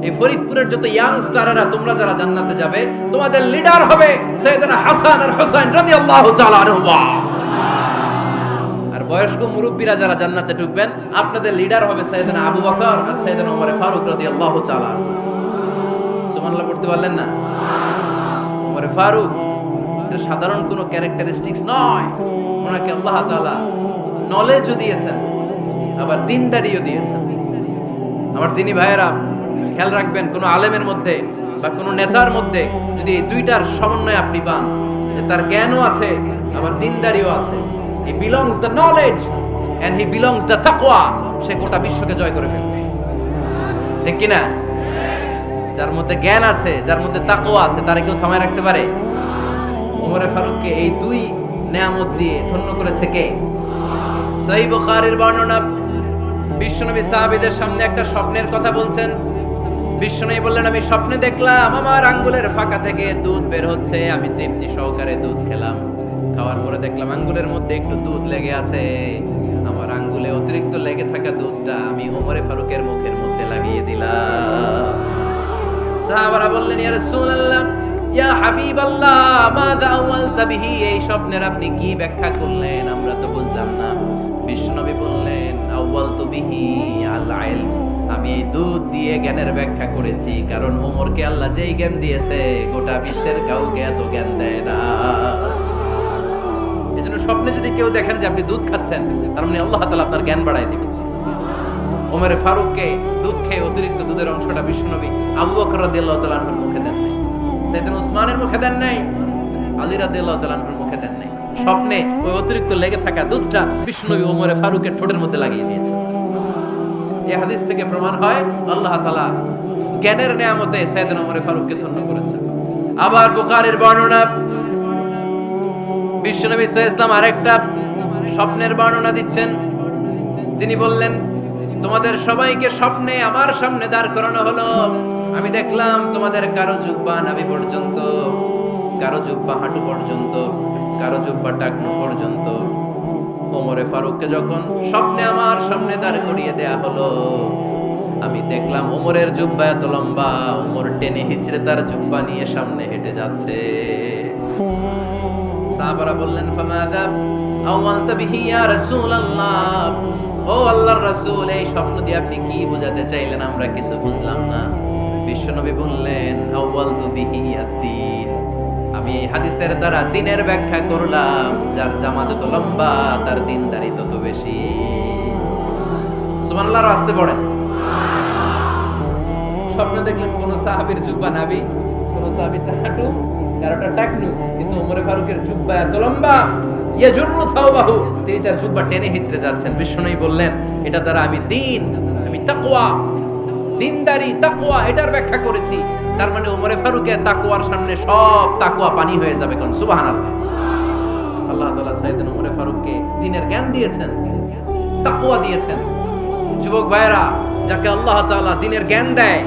এই ফরিদপুরের যত ইয়াং স্টাররা তোমরা যারা জান্নাতে যাবে, তোমাদের লিডার হবে সাইয়েদনা হাসান আর হুসাইন রাদিয়াল্লাহু তাআলা আনহুমা। আর বয়স্ক মুরব্বীরা যারা জান্নাতে ঢুকবেন, আপনাদের লিডার হবে সাইয়েদনা আবু বকর আর সাইয়েদনা ওমর ফারুক রাদিয়াল্লাহু তাআলা। সুবহানাল্লাহ পড়তে পারলেন না? ওমর ফারুক এটা সাধারণ কোনো ক্যারেক্টারিস্টিক্স নয়। ওনাকে আল্লাহ তাআলা নলেজও দিয়েছেন, আবার দিনদারিও দিয়েছেন। আমার দিনী ভাইয়েরা খেয়াল রাখবেন, কোন আলেমের মধ্যে বা কোন নেতার মধ্যে যদি এই দুইটার সমন্বয় আপনি পান, যে তার জ্ঞানও আছে আবার দিনদারিও আছে, he belongs the knowledge and he belongs the taqwa, সে গোটা বিশ্বকে জয় করে ফেলবে, ঠিক কি না? যার মধ্যে জ্ঞান আছে, যার মধ্যে তাকওয়া আছে, তারে কেউ থামায় রাখতে পারে? ওমর ফারুককে এই দুই নেয়ামত দিয়ে ধন্য করেছে কে? সহিহ বুখারীর বর্ণনা, বিশ্বনবী সাহাবীদের সামনে একটা স্বপ্নের কথা বলছেন। বিশ্বনবী বললেন, আমি স্বপ্নে দেখলাম আমার আঙ্গুলের ফাঁকা থেকে দুধ বের হচ্ছে, আমি তৃপ্তি সহকারে দুধ খেলাম। খাওয়ার পরে দেখলাম আঙ্গুলের মধ্যে একটু দুধ লেগে আছে। আমার আঙ্গুলে অতিরিক্ত লেগে থাকা দুধটা আমি ওমর ফারুকের মুখের মধ্যে লাগিয়ে দিলাম। সাহাবারা বললেন, ইয়া রাসূলুল্লাহ, ইয়া হাবিবাল্লাহ, মাযা আওয়ালতা বিহি, এই স্বপ্নের আপনি কি ব্যাখ্যা করলেন? আমরা তো বুঝলাম না। বিশ্বনবী বললেন, আওয়ালতু বিহি আল ইলম, আমি এই দুধ দিয়ে জ্ঞানের ব্যাখ্যা করেছি, কারণ ওমরকে আল্লাহ যেই জ্ঞান দিয়েছে গোটা বিশ্বের কাউকে এত জ্ঞান দেয় না। এজন্য স্বপ্নে যদি কেউ দেখেন যে আপনি দুধ খাচ্ছেন, তার মানে আল্লাহ তাআলা আপনার জ্ঞান বাড়ায় দিবেন। ওমর ফারুককে দুধ খেয়ে অতিরিক্ত দুধের অংশটা বিশ্বনবী আবু বকর রাদিয়াল্লাহু তাআলা আনহুর মুখে দেন নাই, সাইয়েদনা উসমানের মুখে দেন নাই, আলী রাদিয়াল্লাহু তাআলা আনহুর মুখে দেন নাই। স্বপ্নে ওই অতিরিক্ত লেগে থাকা দুধটা বিশ্বনবী ওমর ফারুকের ঠোঁটের মধ্যে লাগিয়ে দিয়েছেন। এই হাদিস থেকে প্রমাণ হয় আল্লাহ তাআলা জ্ঞানের নিয়ামতে সাইয়েদনা ওমর ফারুককে ধন্য করেছেন। আবার বুখারীর বর্ণনা, বিশ্বনবী সাল্লাল্লাহু আলাইহি ওয়াসাল্লাম আরেকটা স্বপ্নের বর্ণনা দিচ্ছেন। তিনি বললেন, তোমাদের সবাইকে স্বপ্নে আমার সামনে দাঁড় করানো হলো। আমি দেখলাম তোমাদের কারো জুব্বা নাভি পর্যন্ত, কারো জুব্বা হাঁটু পর্যন্ত, কারো জুব্বা টাকনু পর্যন্ত। ওমরে ফারুককে যখন স্বপ্নে আমার সামনে দাঁড় করিয়ে দেয়া হলো, আমি দেখলাম ওমরের জুব্বা এত লম্বা, ওমর টেনে হিচড়ে তার জুব্বা নিয়ে সামনে হেঁটে যাচ্ছে। সাহাবারা বললেন, ফামাদা আওয়ালতা বিহি ইয়া রাসূলুল্লাহ, ও আল্লাহর রাসূল, এই স্বপ্ন দিয়ে আপনি কি বোঝাতে চাইলেন? আমরা কিছু বুঝলাম না। বিশ্বনবী বললেন, আওয়ালতু বিহি আদ-দ্বীন, আমি এই হাদিসের দ্বারা দ্বীনের ব্যাখ্যা করলাম। যার জামা যত লম্বা তার দ্বীনদারি তত বেশি। সুবহানাল্লাহ, আসতে পড়েন। স্বপ্নে দেখলেন কোন সাহাবীর জুব্বা নাবি, কোন সাহাবীর হাঁটু, কারোটা টাকনু, কিন্তু ওমরে ফারুকের জুব্বা এত লম্বা, ইয়াজুরু সাওবাহু, তিনি তার জুব্বা টেনে হিচড়ে যাচ্ছেন। বিশ্বনবী বললেন, এটা দ্বারা আমি দ্বীন, আমি তাকওয়া, দ্বীনদারি, তাকওয়া, এটার ব্যাখ্যা করেছি। তার মানে ওমরে ফারুকের তাকওয়ার সামনে সব তাকওয়া পানি হয়ে যাবে। কোন সুবহানাল্লাহ। আল্লাহ তাআলা সাইয়েদনা ওমরে ফারুককে দ্বীনের জ্ঞান দিয়েছেন, তাকওয়া দিয়েছেন। যুবক ভাইরা, যাকে আল্লাহ তাআলা দ্বীনের জ্ঞান দেয়,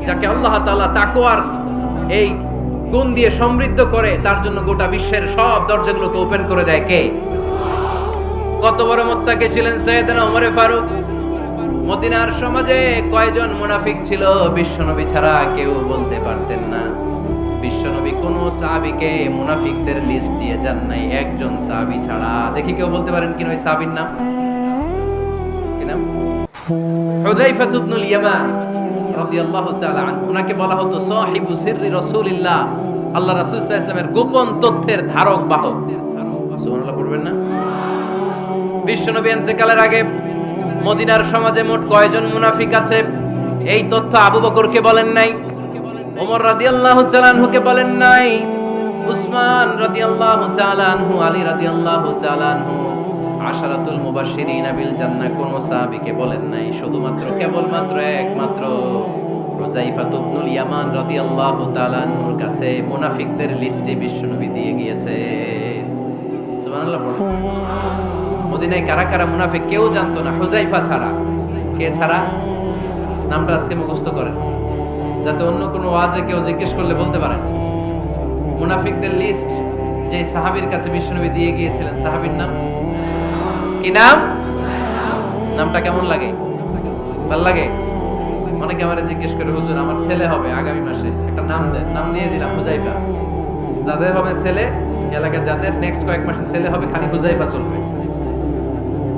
যাকে আল্লাহ তাআলা তাকওয়ার এই গুণ দিয়ে সমৃদ্ধ করে, তার জন্য গোটা বিশ্বের সব দরজাগুলোকে ওপেন করে দেয় কে? কত বড় মুত্তাকি ছিলেন সাইয়েদনা ওমরে ফারুক। মদিনার সমাজে কয়জন মুনাফিক ছিল বিশ্বনবী ছাড়া কেউ বলতে পারতেন না। বিশ্বনবী কোন সাহাবীকে মুনাফিকদের লিস্ট দিয়ে যান নাই, একজন সাহাবী ছাড়া। দেখি কেউ বলতে পারেন কিনা ওই সাহাবীর নাম? কি নাম? হুযায়ফা ইবনুল ইয়ামান রাদিয়াল্লাহু তাআলা আনহু। ওনাকে বলা হতো সাহিবু সিররি রাসূলিল্লাহ, আল্লাহ রাসূল সাল্লাল্লাহু আলাইহি ওয়াসাল্লামের গোপন তথ্যের ধারক বাহক। সুবহানাল্লাহ পড়বেন না? বিশ্বনবী ইন্তেকালের আগে মদিনার সমাজে মোট কয়জন মুনাফিক আছে, এই তথ্য আবু বকরকে বলেন নাই, ওমর রাদিয়াল্লাহু তাআলা আনহুকে বলেন নাই, উসমান রাদিয়াল্লাহু তাআলা আনহু, আলী রাদিয়াল্লাহু তাআলা আনহু, আশারাতুল মুবাশশিরিন বিল জান্নাহ কোন সাহাবীকে বলেন নাই। শুধুমাত্র কেবলমাত্র একমাত্র হুযায়ফা ইবনুল ইয়ামান রাদিয়াল্লাহু তাআলা আনহুর কাছে মুনাফিকদের লিস্টে বিশ্বনবী দিয়ে গিয়েছে। সুবহানাল্লাহ। মদিনায় কারা কারা মুনাফিক কেউ জানতো না হুযায়ফা ছাড়া। কে ছাড়া? নামটা আজকে মুখস্থ করেন, যাতে অন্য কোনো ওয়াজে কেউ জিজ্ঞেস করলে বলতে পারেন। মুনাফিকদের লিস্ট যে সাহাবীর কাছে বিশ্বনবী দিয়ে গিয়েছিলেন, সাহাবীর নাম কি? নাম? নামটা কেমন লাগে? ভালো লাগে? অনেকে আমারে জিজ্ঞেস করে, হুজুর আমার ছেলে হবে আগামী মাসে, একটা নাম দেন। নাম দিয়ে দিলাম হুযায়ফা। যাদের হবে ছেলে, এলাকায় যাদের নেক্সট কয়েক মাসে ছেলে হবে, খালি হুযায়ফা চলবে।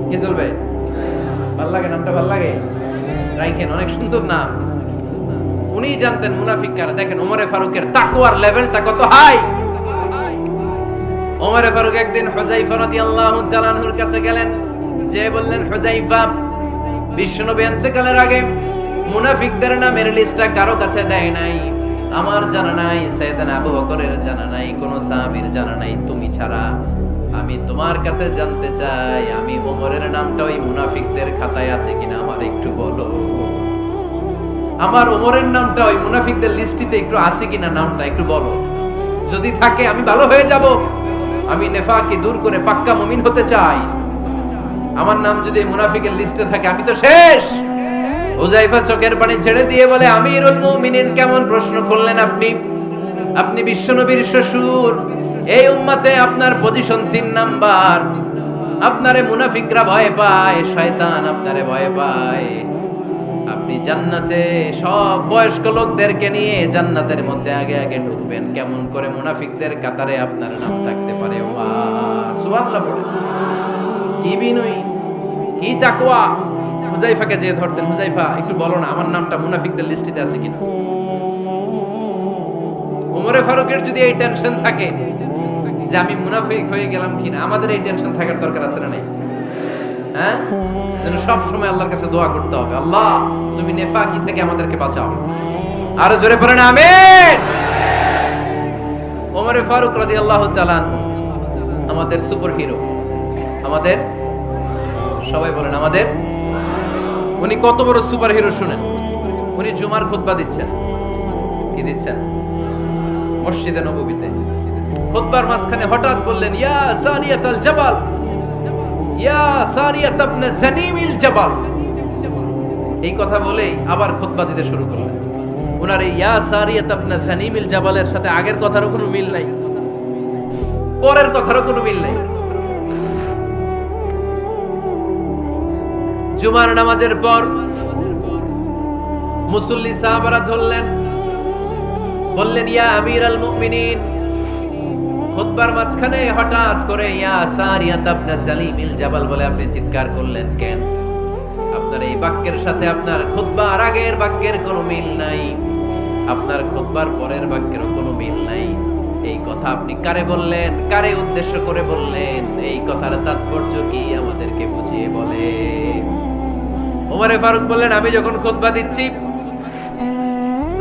কি চলবে? ভাল লাগে? নামটা ভাল লাগে? রাইখেন, অনেক সুন্দর নাম। উনি জানতেন মুনাফিক কারা। দেখেন ওমরে ফারুকের তাকওয়ার লেভেলটা কত হাই। ওমরে ফারুক একদিন হুযায়ফা রাদিয়াল্লাহু তাআলা আনহুর কাছে গেলেন, যে বললেন, হুযায়ফা, বিশ্বনবী ইন্তেকালের আগে মুনাফিকদের নামের লিস্টটা কারো কাছে দেয় নাই, আমার জানা নাই, সাইয়েদনা আবু বকরের জানা নাই, কোন সাহাবীর জানা নাই, তুমি ছাড়া। আমি তোমার কাছে জানতে চাই, আমি ওমরের নামটা ওই মুনাফিকদের খাতায় আছে কিনা আমার একটু বলো। আমার ওমরের নামটা ওই মুনাফিকদের লিস্টিতে একটু আছে কিনা, নামটা একটু বলো। যদি থাকে আমি ভালো হয়ে যাব। আমি নেফাকি দূর করে পাক্কা মুমিন হতে চাই। আমার নাম যদি মুনাফিকের লিস্টে থাকে আমি তো শেষ। হুযায়ফা চোখের পানি ছেড়ে দিয়ে বলে, আমিরুল মুমিনিন, কেমন প্রশ্ন করলেন আপনি? আপনি বিশ্বনবীর শ্বশুর, এই উম্মতে আপনার পজিশন 3 নাম্বার। আপনারে মুনাফিকরা ভয় পায়, শয়তান আপনারে ভয় পায়। আপনি জান্নাতে সব বয়স্ক লোকদেরকে নিয়ে জান্নাতের মধ্যে আগে আগে ঢুকবেন, কেমন করে মুনাফিকদের কাতারে আপনার নাম থাকতে পারে? ওমর সুবহানাল্লাহ বলে। কি বিনয়ী, কি তাকওয়া। হুযায়ফাকে যে ধরতেন, হুযায়ফা একটু বলো না আমার নামটা মুনাফিকদের লিস্টিতে আছে কিনা। ওমরে ফারুকের যদি এই টেনশন থাকে যে আমি মুনাফিক হয়ে গেলাম কিনা, আমাদের এই টেনশন থাকার দরকার আছে না নাই? হ্যাঁ, যেন সব সময় আল্লাহর কাছে দোয়া করতে হবে, আল্লাহ তুমি নেফাকি থেকে আমাদেরকে বাঁচাও। আরো জোরে পড়েন আমিন। ওমরে ফারুক রাদিয়াল্লাহু তাআলা আনহু আমাদের সুপার হিরো, আমাদের সবাই বলেন আমাদের। উনি কত বড় সুপার হিরো শুনেন। উনি জুমার খুতবা দিচ্ছেন। কি দিচ্ছেন? মসজিদে নববীতে। খুতবার মাঝখানে হঠাৎ বললেন, ইয়া সারিয়াতাল জাবাল, ইয়া সারিয়াত ইবনে জানিমিল জাবাল। এই কথা বলেই আবার খুতবা দিতে শুরু করলেন। ওনার এই ইয়া সারিয়াত ইবনে জানিমিল জাবালের সাথে আগের কথারও কোনো মিল নাই। পরের কথারও কোনো মিল নাই। জুমার নামাজের পর মুসল্লি সাহাবারা ধরলেন, বললেন ইয়া আমিরাল মুমিনিন। খুতবার মাঝখানে হঠাৎ করে ইয়া সারিয়াত ইবনে সালিমিল জাবাল বলে আপনি চিৎকার করলেন কেন? আপনার এই বাক্যের সাথে আপনার খুতবার আগের বাক্যের কোনো মিল নাই, আপনার খুতবার পরের বাক্যেরও কোনো মিল নাই। এই কথা আপনি কারে বললেন, কারে উদ্দেশ্য করে বললেন? এই কথার তাৎপর্য কি আমাদেরকে বুঝিয়ে বলে। ওমরে ফারুক বললেন, আমি যখন খুতবা দিচ্ছি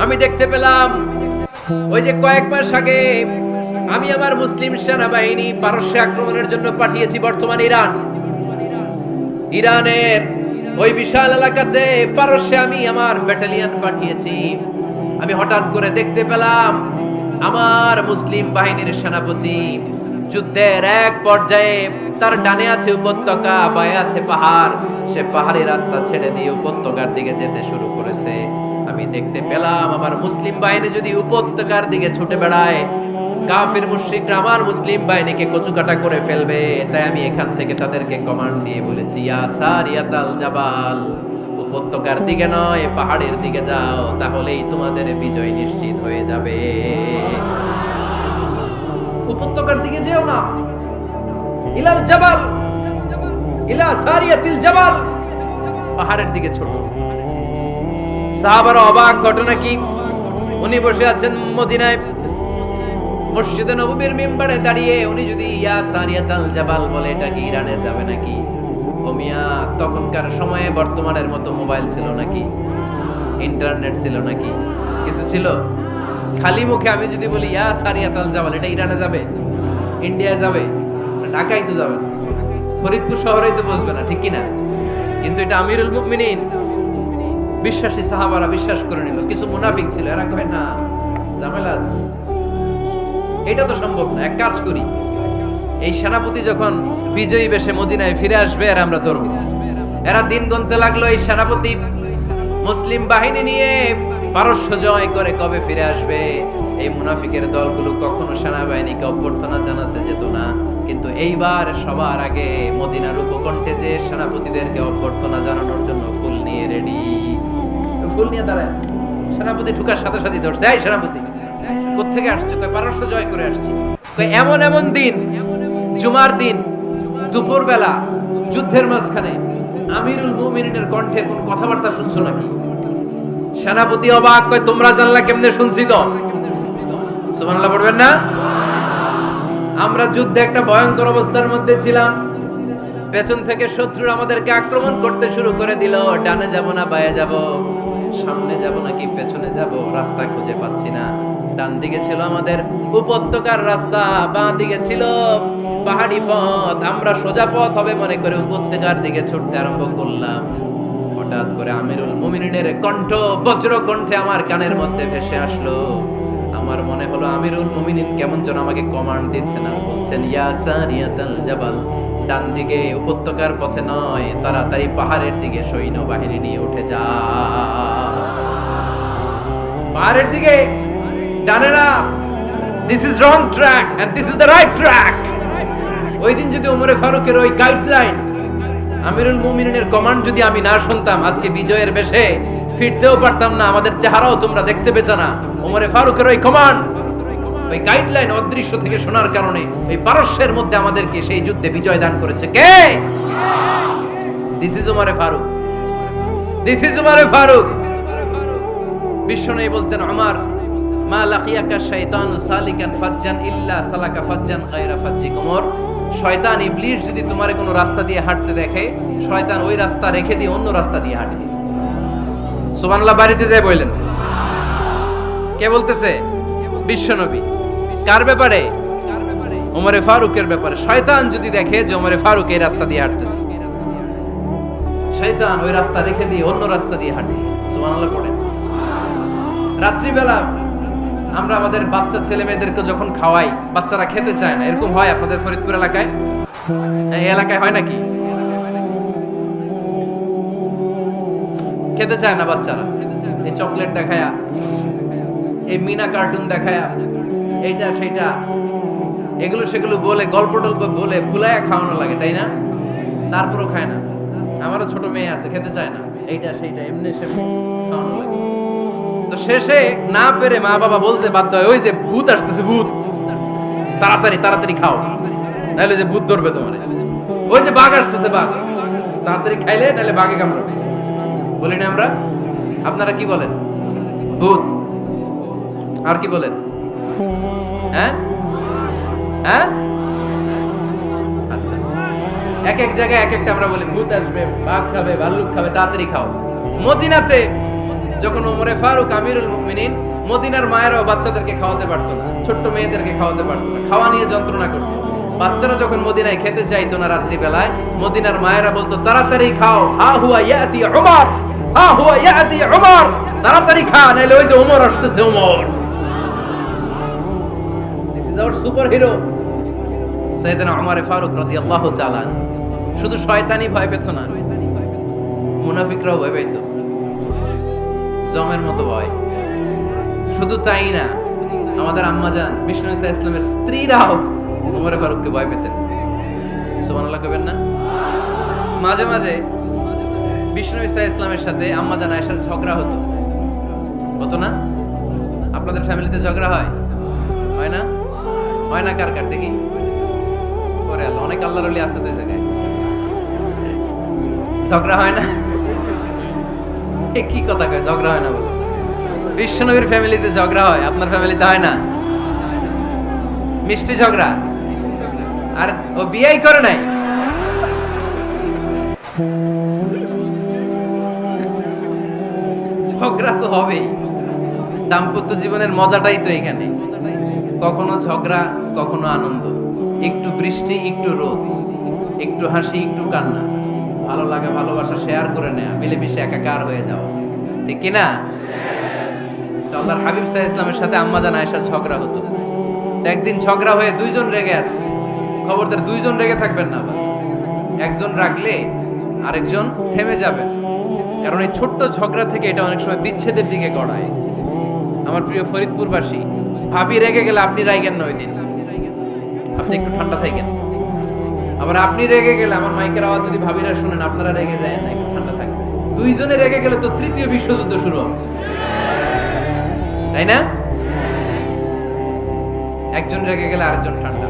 আমি দেখতে পেলাম ওই যে কয়েক মাস আগে আমি আমার মুসলিম সেনাবাহিনী পারস্যে আক্রমণের জন্য পাঠিয়েছি, বর্তমান ইরানের ওই বিশাল এলাকাতে পারস্যে আমি আমার ব্যাটালিয়ন পাঠিয়েছি। আমি হঠাৎ করে দেখতে পেলাম আমার মুসলিম বাহিনীর সেনাপতি যুদ্ধের এক পর্যায়ে তার ডানে আছে উপত্যকা, বায়ে আছে পাহাড়, সে পাহাড়ি রাস্তা ছেড়ে দিয়ে উপত্যকার দিকে যেতে শুরু করেছে। আমি দেখতে পেলাম আমার মুসলিম বাহিনী যদি উপত্যকার দিকে ছুটে বেড়ায়, কাফির মুশরিকরা আমার মুসলিম বাহিনীকে কচুকাটা করে ফেলবে। তাই আমি এখান থেকে তাদেরকে কমান্ড দিয়ে বলেছি, ইয়া সারিয়াতাল জাবাল, উপত্যকার দিকে নয় পাহাড়ের দিকে যাও, তাহলেই তোমাদের বিজয় নিশ্চিত হয়ে যাবে। উপত্যকার দিকে যেও না, ইলাল জাবাল, ইলা সারিয়াতিল জাবাল, পাহাড়ের দিকে ছোট। সাহাবারা অবাক, ঘটনা কি? উনি বসে আছেন মদিনায় মসজিদে নববীর মিম্বারে দাঁড়িয়ে, উনি যদি ইয়া সারিয়াতাল জাবাল বলে, এটা কি ইরানে যাবে নাকি? ও মিয়া, তখনকার সময়ে বর্তমানের মতো মোবাইল ছিল নাকি, ইন্টারনেট ছিল নাকি, কিছু ছিল? খালি মুখে আমি যদি বলি ইয়া সারিয়াতাল জাবাল, এটা ইরানে যাবে, ইন্ডিয়া যাবে, ঢাকাই তো যাবে, ফরিদপুর শহরেই তো বসবে না, ঠিক কিনা? কিন্তু এটা আমিরুল মুমিনিন বিশ্বাসী সাহাবারা বিশ্বাস করে নিল। কিছু মুনাফিক ছিল, এরা কয় না, ঝামেলা, এটা তো সম্ভব না। এক কাজ করি, এই সেনাপতি যখন বিজয়ী বেশে মদিনায় ফিরে আসবে আর আমরা ধরব। এরা দিন গুনতে লাগলো, এই সেনাপতি মুসলিম বাহিনী নিয়ে পারস্য জয় করে কবে ফিরে আসবে। এই মুনাফিকের দলগুলো কখনো সেনাবাহিনীকে অভ্যর্থনা জানাতে যেত না, কিন্তু এইবার সবার আগে মদিনার উপকণ্ঠে যে সেনাপতিদেরকে অভ্যর্থনা জানানোর জন্য ফুল নিয়ে রেডি, ফুল নিয়ে দাঁড়ায় আছে। সেনাপতি ঢুকার সাথে সাথে ধরছে, এই সেনাপতি কোত্থেকে আসছে? কয় পারস্য জয় করে আসছি। কয় এমন এমন দিন, জুমার দিন দুপুর বেলা যুদ্ধের মাঝখানে আমিরুল মুমিনিনের কণ্ঠে কোন কথাবার্তা শুনছো নাকি? সেনাপতি অবাক, কয় তোমরা জানলা কেমনে? শুনছি তো। সুবহানাল্লাহ পড়বেন না? আমরা যুদ্ধে একটা ভয়ঙ্কর অবস্থার মধ্যে ছিলাম, পেছন থেকে শত্রু আমাদেরকে আক্রমণ করতে শুরু করে দিল। ডানে যাব না বায়ে যাব, সামনে যাব নাকি পেছনে যাব, রাস্তা খুঁজে পাচ্ছি না। ডান দিকে ছিল আমাদের উপত্যকার রাস্তা, বাঁ দিকে ছিল পাহাড়ি পথ। আমরা সোজা পথ হবে মনে করে উপত্যকার দিকে ছুটতে আরম্ভ করলাম। হঠাৎ করে আমিরুল মুমিনিনের কণ্ঠ বজ্র কণ্ঠে আমার কানের মধ্যে ভেসে আসলো। আমার মনে হলো আমিরুল মুমিনিন কেমন যেন আমাকে কমান্ড দিচ্ছেন আর বলছেন, ইয়া সারিয়াতাল জাবাল, ডান দিকে উপত্যকার পথে নয়, তাড়াতাড়ি পাহাড়ের দিকে সৈন্যবাহিনী নিয়ে উঠে যা। পাহাড়ের দিকে, ডানে না, this is wrong track and this is the right track. ওই দিন যদি ওমরে ফারুকের ওই গাইডলাইন, আমিরুল মুমিনিনের কমান্ড যদি আমি না শুনতাম, আজকে বিজয়ের বেশে ফিরতেও পারতাম না, আমাদের চেহারাও তোমরা দেখতে পেতে না। ওমরে ফারুকের ওই কমান্ড, ওই গাইডলাইন অদৃশ্য থেকে শোনার কারণে ওই পারস্যের মধ্যে আমাদেরকে সেই যুদ্ধে বিজয় দান করেছে কে? দিস ইজ ওমরে ফারুক, দিস ইজ ওমরে ফারুক। বিশ্বনবী বলছেন, ওমর মা লাকিয়াকা শাইতানু সালিকান ফাজ্জান ইল্লা সালাকা ফাজ্জান গায়রা ফাজ্জিক। ওমর, শয়তান ইবলিস যদি তোমার কোনো রাস্তা দিয়ে হাঁটতে দেখে, শয়তান ওই রাস্তা রেখে দিয়ে অন্য রাস্তা দিয়ে হাঁটে। সুবহানাল্লাহ বাড়িতে যায় বললেন। কে বলতেছে? বিশ্বনবী। কার ব্যাপারে? ওমরে ফারুকের ব্যাপারে। শয়তান যদি দেখে যে ওমরে ফারুক এই রাস্তা দিয়ে হাঁটতেছে, শয়তান ওই রাস্তা রেখে দিয়ে অন্য রাস্তা দিয়ে হাঁটে। সুবহানাল্লাহ পড়েন। রাত্রিবেলা আমরা আমাদের বাচ্চা ছেলে মেয়েদেরকে যখন খাওয়াই, বাচ্চারা খেতে চায় না, এরকম হয় আপনাদের ফরিদপুর এলাকায়? এই এলাকায় হয় নাকি? খেতে চায় না বাচ্চারা, এই চকলেট দেখায়া, এই মিনা কার্টুন দেখায়া, এইটা সেটা, এগুলো সেগুলো বলে গল্প টল্প বলে ভুলায় খাওয়ানো লাগে, তাই না? তারপরও খায় না। আমারও ছোট মেয়ে আছে, খেতে চায় না, এইটা সেইটা এমনি সেমনি খাওয়ানো লাগে। তো শেষে না পেরে মা বাবা বলতে বাধ্য হয়, ওই যে ভূত আসতেছে, ভূত, তাড়াতাড়ি তাড়াতাড়ি খাও, নাহলে যে ভূত ধরবে তোমার। ওই যে বাঘ আসতেছে, বাঘ, তাড়াতাড়ি খাইলে নাহলে বাঘে কামড়াবে। বলি না আমরা? আপনারা কি বলেন? ভূত। আর কি বলেন? হ্যাঁ হ্যাঁ, আচ্ছা, এক এক জায়গায় এক একটা আমরা বলি, ভূত আসবে, বাঘ খাবে, ভাল্লুক খাবে, তাড়াতাড়ি খাও। মদিনাতে যখন ওমরে ফারুক আমিরুল মুমিনিন, মদিনার মায়েরাও বাচ্চাদেরকে খাওয়াতে পারতো না, ছোট্ট মেয়েদেরকে খাওয়াতে পারতো না, খাওয়া নিয়ে যন্ত্রণা করতো। বাচ্চারা যখন মদিনায় খেতে চাইতো না রাত্রি বেলায়, মদিনার মায়েরা বলতো তাড়াতাড়ি খাও, হা হুয়া ইয়াতি উমর, হা হুয়া ইয়াতি উমর, তাড়াতাড়ি খা, নাইলে ওই যে ওমর আসতেছে, Omar. This is our superhero সাইয়েদনা ওমর ফারুক রাদিয়াল্লাহু তাআলা। শুধু শয়তানি ভয় পেত না, মুনাফিকরাও ভয় পেত, জমের মতো ভয়। শুধু তাই না, আমাদের আম্মাজান বিষ্ণু ইসা ইসলামের স্ত্রীরাও ওমর ফারুককে ভয় পেতেন। সুবহানাল্লাহ কইবেন না? মাঝে মাঝে বিষ্ণু ইসা ইসলামের সাথে আম্মাজান আয়েশার ঝগড়া হতো, হতো না? আপনাদের ফ্যামিলিতে ঝগড়া হয়? হয় না? হয় না? কার কার দেখি? করে আল্লাহ, অনেক আল্লাহর ওলি আছে তো এই জায়গায়। ঝগড়া হয় না? এ কি কথা কয়, ঝগড়া হয় না বলে? বিশ্বনবীর ফ্যামিলিতে ঝগড়া হয়, আপনার ফ্যামিলিতে হয় না? মিষ্টি ঝগড়া। আর ও বিয়েই করে নাই, ঝগড়া তো হবেই। দাম্পত্য জীবনের মজাটাই তো এখানে, কখনো ঝগড়া, কখনো আনন্দ, একটু বৃষ্টি, একটু রোদ, একটু হাসি, একটু কান্না, ভালো লাগা, ভালোবাসা শেয়ার করে নেওয়া, মিলেমিশে একাকার হয়ে যাওয়া, ঠিক কিনা? আল্লাহর হাবিব সাল্লাল্লাহু আলাইহি ওয়াসাল্লামের সাথে আম্মাজান আয়েশার ঝগড়া হতো। তো একদিন ঝগড়া হয়ে দুইজন রেগে আছে। খবরদার দুইজন রেগে থাকবেন না, আবার একজন রাগলে আরেকজন থেমে যাবে, কারণ এই ছোট্ট ঝগড়া থেকে এটা অনেক সময় বিচ্ছেদের দিকে গড়ায়। আমার প্রিয় ফরিদপুরবাসী, ভাবি রেগে গেলে আপনি রাইগেন না, ওই দিন আপনি একটু ঠান্ডা থাকেন। আবার আপনি রেগে গেলে, আমার মাইকের আওয়াজ যদি ভাবিরা শুনেন, আপনারা রেগে যায় না, একটু ঠান্ডা থাকবেন। দুইজনে রেগে গেলে তো তৃতীয় বিশ্বযুদ্ধ শুরু হবে, তাই না? একজন রেগে গেলে আরেকজন ঠান্ডা,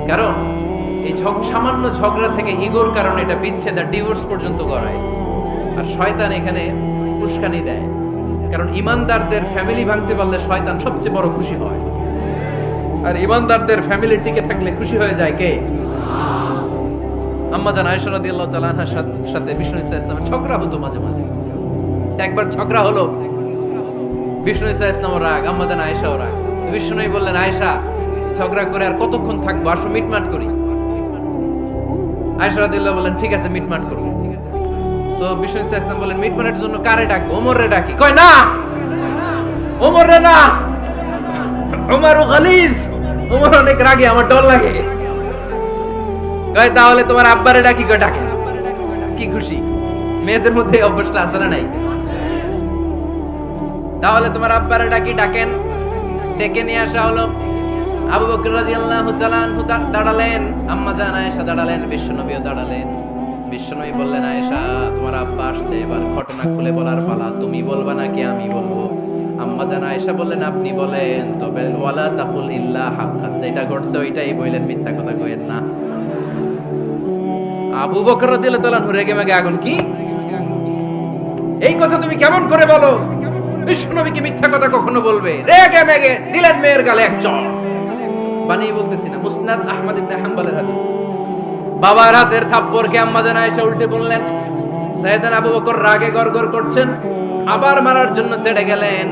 কারণ এই সামান্য ঝগড়া থেকে ইগোর কারণে এটা বিচ্ছেদ আর ডিভোর্স পর্যন্ত গড়ায়। আর শয়তান এখানে উস্কানি দেয়, কারণ ইমানদারদের ফ্যামিলি ভাঙতে পারলে শয়তান সবচেয়ে বড় খুশি হয়, আর ইমানদারদের ফ্যামিলি টিকে থাকলে খুশি হয়ে যায় কে? আম্মাজান আয়েশা রাদিয়াল্লাহু তাআলা আনহার সাথে বিষ্ণু ইসা ইসলামের ঝগড়া হতো মাঝে মাঝে। একবার ঝগড়া হলো, বিষ্ণু ইসা ইসলামের রাগ, আম্মাজান আয়েশাও রাগ। বিষ্ণুই বললেন, আয়েশা, ঝগড়া করে আর কতক্ষণ থাকবো, আসো মিটমাট করি। আয়েশা রাদিয়াল্লাহু বললেন, ঠিক আছে, মিটমাট করব। তো বিষ্ণু ইসা ইসলাম বললেন, মিটমাটের জন্য কারে ডাকবো? ওমরে ডাকি। কয় না, ওমরে না, ওমর গালিজ, ওমর অনেক রাগে, আমার ডর লাগে। কয় তাহলে তোমার আব্বারে ডাকি। কয় ডাকেন। কি খুশি, মেয়েদের মধ্যে অভ্যাসটা আছে না নাই? তাহলে তোমার আব্বারে ডাকি, ডাকেন। ডেকে নিয়ে আসা হলো। আবু বকর রাদিয়াল্লাহু তাআলা আনহু দাঁড়ালেন, আম্মাজান আয়েশা দাঁড়ালেন, বিশ্বনবীও দাঁড়ালেন। বিশ্বনবী বললেন, আয়েশা, তোমার আব্বা আসছে, এবার ঘটনা খুলে বলার পালা, তুমি বলবা নাকি আমি বলবো? আম্মাজান আয়েশা বললেন, আপনি বলেন। তবে ওয়ালা তাকুল ইল্লা হাক্কান, যেটা ঘটছে ওইটাই বললেন, মিথ্যা কথা কইেন না। আবু বকর রাদিয়াল্লাহু তাআলা রেগে মেগে আগুন, কি এই কথা তুমি কেমন করে বলো? বিশ্বনবী কি মিথ্যা কথা কখনো বলবে? রেগে মেগে দিলেন মেয়ের গালে এক চড়। বানিয়ে বলতেছি না, মুসনাদ আহমদ ইবনে হাম্বলের হাদিস। বাবার হাতের থাপ্পড়কে আম্মাজান আয়েশা উল্টে বললেন। সাইয়েদনা আবু বকর রাগে গড়গড় করছেন, আবার মারার জন্য তেড়ে গেলেন।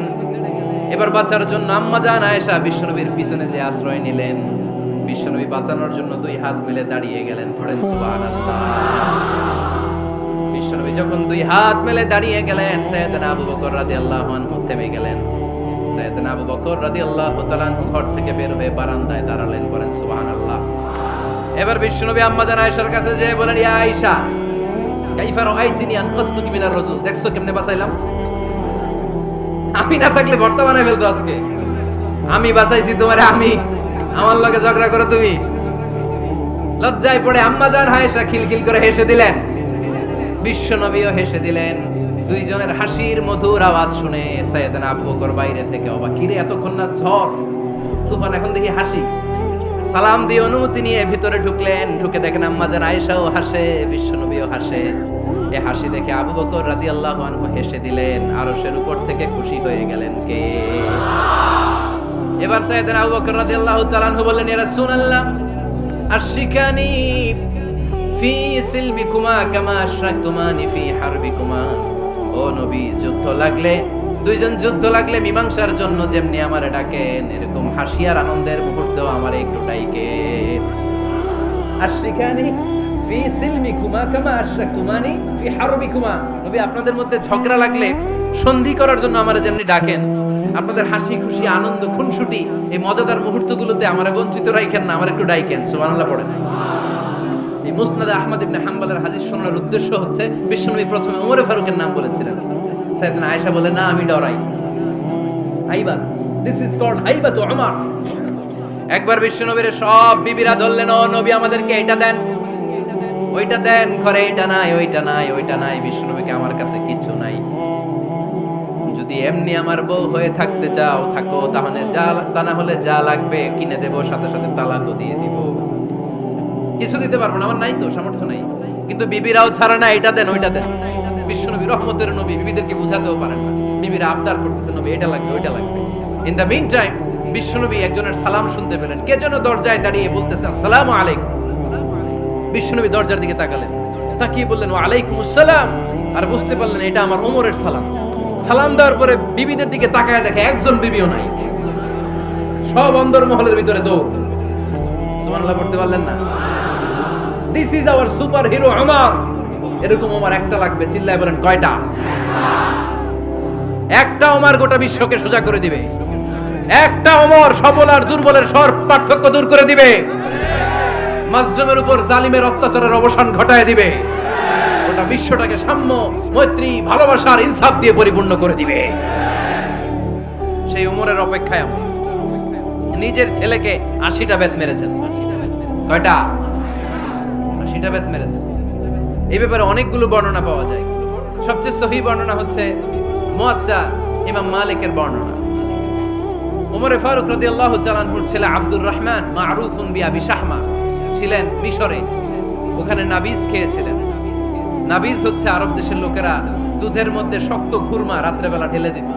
এবার বাঁচার জন্য আম্মাজান আয়েশা বিশ্বনবীর পিছনে যে আশ্রয় নিলেন, বিশ্বনবী বাঁচানোর জন্য দুই হাত মিলে দাঁড়িয়ে গেলেন। পড়েন সুবহানাল্লাহ। বিশ্বনবী যখন দুই হাত মেলে দাঁড়িয়ে গেলেন, সাইয়েদনা আবু বকর রাদিয়াল্লাহু আনহু থেমে গেলেন। সাইয়েদনা আবু বকর রাদিয়াল্লাহু তাআলা আনহু ঘর থেকে বের হয়ে বারান্দায় দাঁড়ালেন। পড়েন সুবহানাল্লাহ। এবার বিশ্বনবী আম্মাজান আয়েশার কাছে যেয়ে বলেন, ইয়া আয়েশা, কাইফা রাআইতিনি আনকাসতুকি মিনার রাজুল, দেখছো কেমনে বাঁচাইলাম? আমি না থাকলে ভর্তা বানাই ফেলতো আজকে। আমি বাঁচাইছি তোমারে, আমার লগে ঝগড়া করো তুমি? লজ্জায় পড়ে আম্মা জান আয়েশা খিলখিল করে হেসে দিলেন, বিশ্ব নবীও হেসে দিলেন। দুইজনের হাসির মধুর আওয়াজ শুনে সাইয়েদনা আবু বকর বাইরে থেকে অবাক, কিরে এতক্ষণ না ঝড় তুফান, এখন দেখি হাসি। সালাম দিয়ে অনুমতি নিয়ে ভিতরে ঢুকলেন, ঢুকে দেখেন আম্মা জান আয়েশাও হাসে, বিশ্ব নবীও হাসে। এই হাসি দেখে আবু বকর রাদিয়াল্লাহু আনহু হেসে দিলেন, আরশের উপর থেকে খুশি হয়ে গেলেন কে? এবার সাইয়েদনা আবু বকর রাদিয়াল্লাহু তাআলা আনহু বললেন, ইয়া রাসূলুল্লাহ আশরিকানি ফি সিলমিকুমা কামা আশরাকতুমানি ফি হারবিকুমা। ও নবী, যুদ্ধ লাগলে, দুইজন যুদ্ধ লাগলে মীমাংসার জন্য যেমনি আমারে ডাকেন, এরকম হাসি আর আনন্দের মুহূর্তেও আমারে একটু ডাকেন। আশরিকানি ফি সিলমিকুমা কামা আশরাকতুমানি ফি হারবিকুমা। নবী, আপনাদের মধ্যে ঝগড়া লাগলে সন্ধি করার জন্য আমারে যেমনি ডাকেন, আপনাদের হাসি খুশি আনন্দ খুনসুটি এই মজাদার মুহূর্তগুলোতে আমারে বঞ্চিত রাখেন না, আমার একটু ডাকেন। সুবহানাল্লাহ পড়েন। এই মুসনাদে আহমদ ইবনে হাম্বলের হাদিস শোনার উদ্দেশ্য হচ্ছে, বিশ্বনবী প্রথমে ওমর ফারুকের নাম বলেছিলেন। সাইয়েদনা আয়েশা বলে, না আমি ডরাই। হাইবাত, দিস ইজ কল্ড হাইবাত ওমর। একবার বিশ্বনবীর সব বিবিরা ধরলেন, ও নবী আমাদেরকে এটা দেন, ওইটা দেন, ঘরে এটা নাই, ওইটা নাই, ওইটা নাই। বিশ্বনবীকে, আমার কাছে কিছু নাই, যদি এমনি আমার বউ হয়ে থাকতে চাও থাকো, তাহলে যা, তা না হলে যা লাগবে কিনে দেব, সাথে সাথে তালাকও দিয়ে দিব। কিছু দিতে পারবো না, আমার নাই তো, সামর্থ্য নাই। কিন্তু বিবিরাও ছাড়া না, এটা দেন, ওইটা দেন। বিশ্বনবী রহমতের নবী, বিবিদেরকে বুঝাতেও পারেন না, বিবিরা আবদার করতেছে, নবী এটা লাগবে, ওইটা লাগবে। ইন দ্য মিন টাইম বিশ্বনবী একজনের সালাম শুনতে পেলেন, কে যেন দরজায় দাঁড়িয়ে বলতেছে আসসালামু আলাইকুম। বিশ্বনবী দরজার দিকে তাকালেন, তাকিয়ে বললেন ওয়া আলাইকুমুস সালাম, আর বুঝতে পারলেন এটা আমার ওমরের সালাম। সালাম দেওয়ার পরে বিবিদের দিকে তাকায় দেখে একজন বিবিও নাই, সব অন্দরমহলের ভিতরে দৌড়। সুবহানাল্লাহ পড়তে পারলেন না? This is hour super hero Omar. এরকম ওমর একটা লাগবে, চিল্লায় বলেন কয়টা? একটা ওমর গোটা বিশ্বকে সোজা করে দিবে। একটা ওমর সবল আর দুর্বলের সব পার্থক্য দূর করে দিবে। মাজলুমের উপর জালিমের অত্যাচারের অবসান ঘটায় দিবে। গোটা বিশ্বটাকে সাম্য, মৈত্রী, ভালোবাসার ইনসাফ দিয়ে পরিপূর্ণ করে দিবে। সেই ওমরের অপেক্ষায় আমরা। নিজের ছেলেকে 80টা বেত মেরেছেন। কয়টা? 80টা বেত মেরেছেন। এই ব্যাপারে অনেকগুলো বর্ণনা পাওয়া যায়। সবচেয়ে সহিহ বর্ণনা হচ্ছে মুয়াত্তা ইমাম মালিকের বর্ণনা। ওমর ফারুক রাদিয়াল্লাহু তাআলা আনহুর ছেলে আব্দুর রহমান মারুফুন বিআবি শাহমা ছিলেন মিশরে। ওখানে নাবিজ খেয়েছিলেন। নাবিজ হচ্ছে আরব দেশের লোকেরা দুধের মধ্যে শক্ত খুরমা রাত্রেবেলা ঢেলে দিত।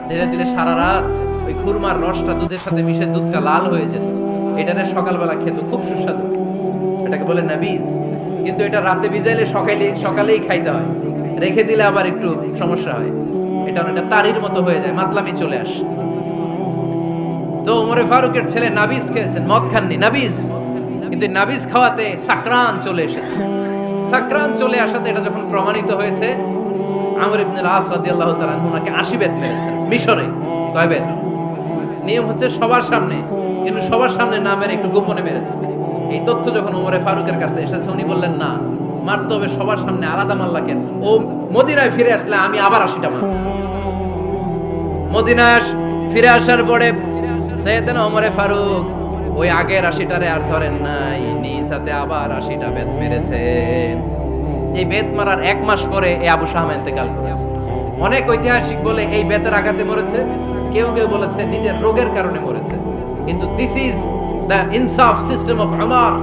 ঢেলে দিলে সারা রাত ওই খুরমার রসটা দুধের সাথে মিশে দুধটা লাল হয়ে যেত। এটারে সকালবেলা খেত, খুব সুস্বাদু, এটাকে বলে নাবিজ। কিন্তু এটা রাতে ভিজাইলে সকালেই খাইতে হয়, রেখে দিলে আবার একটু সমস্যা হয়। এটা অনেকটা তারির মতো হয়ে যায়, মাতলামি চলে আসে। তো ওমরে ফারুকের ছেলে নাবিজ খেয়েছেন, মদ খাননি, নাবিজ। কিন্তু নাবিজ খাওয়াতে সাকরান চলে এসেছে। সাকরান চলে আসাতে এটা যখন প্রমাণিত হয়েছে, আমর ইবনে আস রাদিয়াল্লাহু তাআলা আনহু ওনাকে 80 বেত মেরেছেন মিশরে। কয় বেত? নিয়ম হচ্ছে সবার সামনে, কিন্তু সবার সামনে না মেরে একটু গোপনে মেরেছে। এই তথ্য যখন ওমরে ফারুকের কাছে এসেছে, উনি বললেন না, মারতে হবে সবার সামনে, আলাদা মারলা কেন? ও মদিনায় ফিরে আসলে আমি আবার 80টা মারব। মদিনায় ফিরে আসার পরে সাইয়েদনা ওমরে ফারুক ওই আগের 80টারে আর ধরেন নাই, নিজ হাতে আবার 80টা বেত মেরেছেন। এই বেত মারার 1 মাস পরে এই আবু শাহমা ইন্তেকাল করেছে। অনেক ঐতিহাসিক বলে এই বেতের আঘাতে মরেছে, কেউ কেউ বলেছে নিজের রোগের কারণে মরেছে। কিন্তু দিস ইজ দ্য ইনসাফ সিস্টেম অফ ওমর।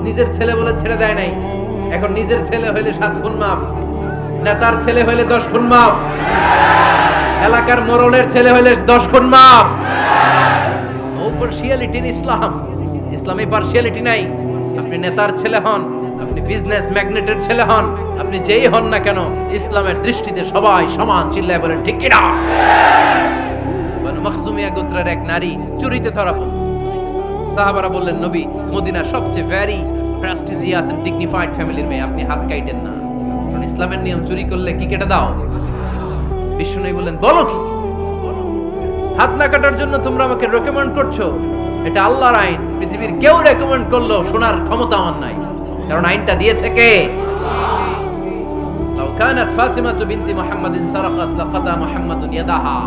নিজের ছেলে বলে ছেড়ে দেয় নাই। এখন নিজের ছেলে হইলে 7 খুন মাফ, নেতার ছেলে হইলে 10 খুন মাফ, এলাকার মোড়লের ছেলে হইলে 10 খুন মাফ। নো পার্সিয়ালিটি ইন ইসলাম। ইসলামে পার্সিয়ালিটি নাই। আপনি নেতার ছেলে হন, আপনি বিজনেস ম্যাগনেটের ছেলে হন, আপনি যেই হন না কেন, ইসলামের দৃষ্টিতে সবাই সমান। চিল্লায় বলেন ঠিক কিনা? বনু মখজুমিয়া গোত্রের এক নারী চুরিতে ধরা পড়ল। সাহাবারা বললেন, নবী, মদিনার সবচেয়ে ভেরি প্রেস্টিজিয়াস এন্ড ডিগনিফাইড ফ্যামিলির মেয়ে, আপনি হাত কাটেন না, কারণ ইসলামের নিয়ম চুরি করলে কি কেটে দাও। বিষ্ণু বললেন, বলো কি? হাত না কাটার জন্য তোমরা আমাকে রেকমেন্ড করছো? এটা আল্লাহর আইন। পৃথিবীর কেউ রেকমেন্ড করলো শোনার ক্ষমতা আমার নাই, কারণ আইনটা দিয়েছে কে? লাউ কানাত ফাতিমা বিনতি মুহাম্মাদিন সারাকাত লাকাতা মুহাম্মাদুন ইয়াদাহা।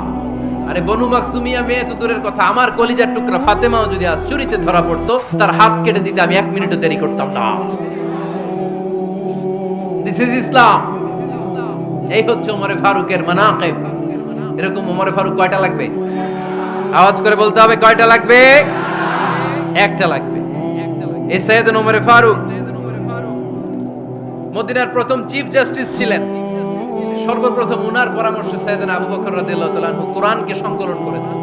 আরে বনু মাকসুমিয়া মেয়ে তো দূরের কথা, আমার কলিজার টুকরা ফাতেমাও যদি আজ চুরিতে ধরা পড়তো, তার হাত কেটে দিতে আমি 1 মিনিটও দেরি করতাম না। দিস ইজ ইসলাম। এই হচ্ছে ওমরে ফারুকের মানাকিব। এরকম ওমরে ফারুক কয়টা লাগবে? আওয়াজ করে বলতে হবে, কয়টা লাগবে? একটা লাগবে। এই সাইয়েদনা ওমরে ফারুক মদিনার প্রথম চিফ জাস্টিস ছিলেন। সর্বপ্রথম উনার পরামর্শে সাইয়েদনা আবু বকর রাদিয়াল্লাহু তাআলা আনহু কোরআনকে সংকলন করেছেন।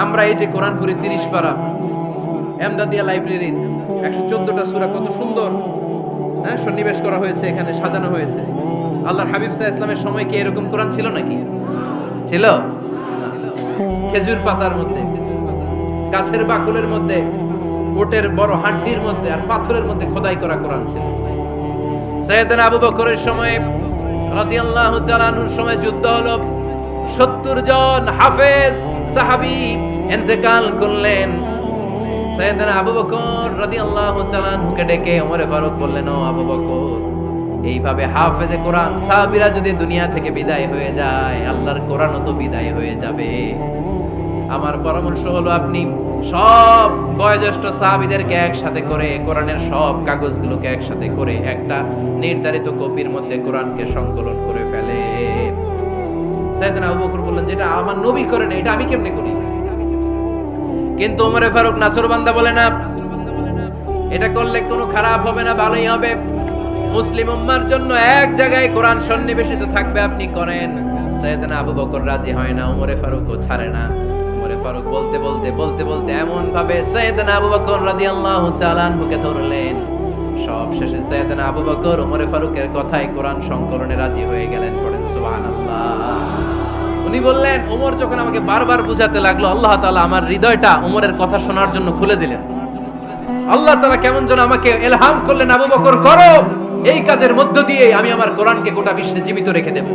আমরা এই যে কোরআন পড়ি 30 পারা, এমদাদিয়া লাইব্রেরির 114টা সূরা, কত সুন্দর সন্নিবেশ করা হয়েছে, এখানে সাজানো হয়েছে। আল্লাহর হাবিব সাল্লাল্লাহু আলাইহি ওয়াসাল্লামের সময় কি এরকম কোরআন ছিল নাকি? ছিল? খেজুর পাতার মধ্যে, গাছের বাকলের মধ্যে, ওটের বড় হাড্ডির মধ্যে আর পাথরের মধ্যে খোদাই করা কোরআন ছিল। সাইয়েদনা আবু বকরের সময় রাদিয়াল্লাহু তাআলা আনহুর সময় যুদ্ধ হলো, 70 জন হাফেজ সাহাবী ইন্তেকাল করলেন। সাইয়েদনা আবু বকর রাদিয়াল্লাহু তাআলা আনহুকে ডেকে ওমরে ফারুক বললেন, ও আবু বকর, এইভাবে হাফেজে কোরআন সাহাবীরা যদি দুনিয়া থেকে বিদায় হয়ে যায়, আল্লাহর কোরআনও তো বিদায় হয়ে যাবে। আমার পরামর্শ হলো আপনি সব বয়োজ্যেষ্ঠ সাহাবীদেরকে একসাথে করে কোরআনের সব কাগজগুলোকে একসাথে করে একটা নির্ধারিত কপির মধ্যে কোরআনকে সংকলন করে ফেলে। সাইয়েদনা আবু বকর বললেন, যেটা আমার নবী করেন এটা আমি কেমনে করি? কিন্তু ওমরে ফারুক নাছোড়বান্দা বলে না, এটা করলে কোনো খারাপ হবে না, ভালোই হবে। মুসলিম উম্মার জন্য এক জায়গায় কোরআন সন্নিবেশিত থাকবে, আপনি করেন। সাইয়েদনা আবু বকর রাজি হয় না, ওমরে ফারুকও ছাড়ে না। ওমরে ফারুক বলতে বলতে বলতে বলতে এমন ভাবে সাইয়েদনা আবু বকর রাদিয়াল্লাহু তাআলা আনহুকে ধরলেন, সব শেষে সাইয়েদনা আবু বকর ওমরে ফারুকের কথায় কোরআন সংকলনে রাজি হয়ে গেলেন। পড়েন সুবহানাল্লাহ। উনি বললেন, ওমর যখন আমাকে বারবার বুঝাতে লাগলো, আল্লাহ তাআলা আমার হৃদয়টা ওমরের কথা শোনার জন্য খুলে দিলেন। আল্লাহ তাআলা কেমন যেন আমাকে ইলহাম করলেন, আবু বকর করো, এই কাজের মধ্য দিয়ে আমি আমার কোরআনকে গোটা বিশ্বে জীবিত রেখে দেব।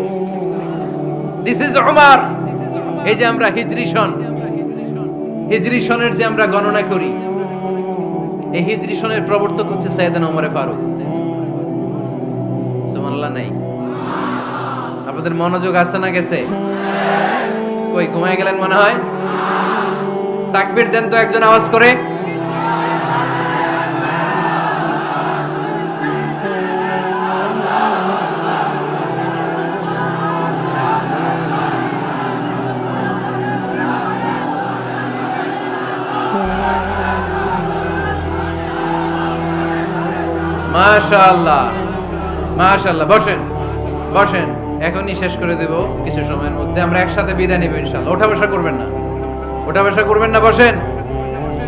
This is Omar. এই যে আমরা হিজরি সনের যে আমরা গণনা করি, এই হিজরি সনের প্রবর্তক হচ্ছে সাইয়েদনা ওমরে ফারুক। সুবহানাল্লাহ নাই? আপনাদের মনোযোগ আছে না গেছে? কই ঘুমায় গেলেন মনে হয়? তাকবীর দেন তো একজন আওয়াজ করে। মাশাআল্লাহ মাশাআল্লাহ। বসেন বসেন, এখনই শেষ করে দেব কিছু সময়ের মধ্যে। আমরা একসাথে বিদায় নেব ইনশাআল্লাহ। ওঠা বসা করবেন না, ওঠা বসা করবেন না, বসেন।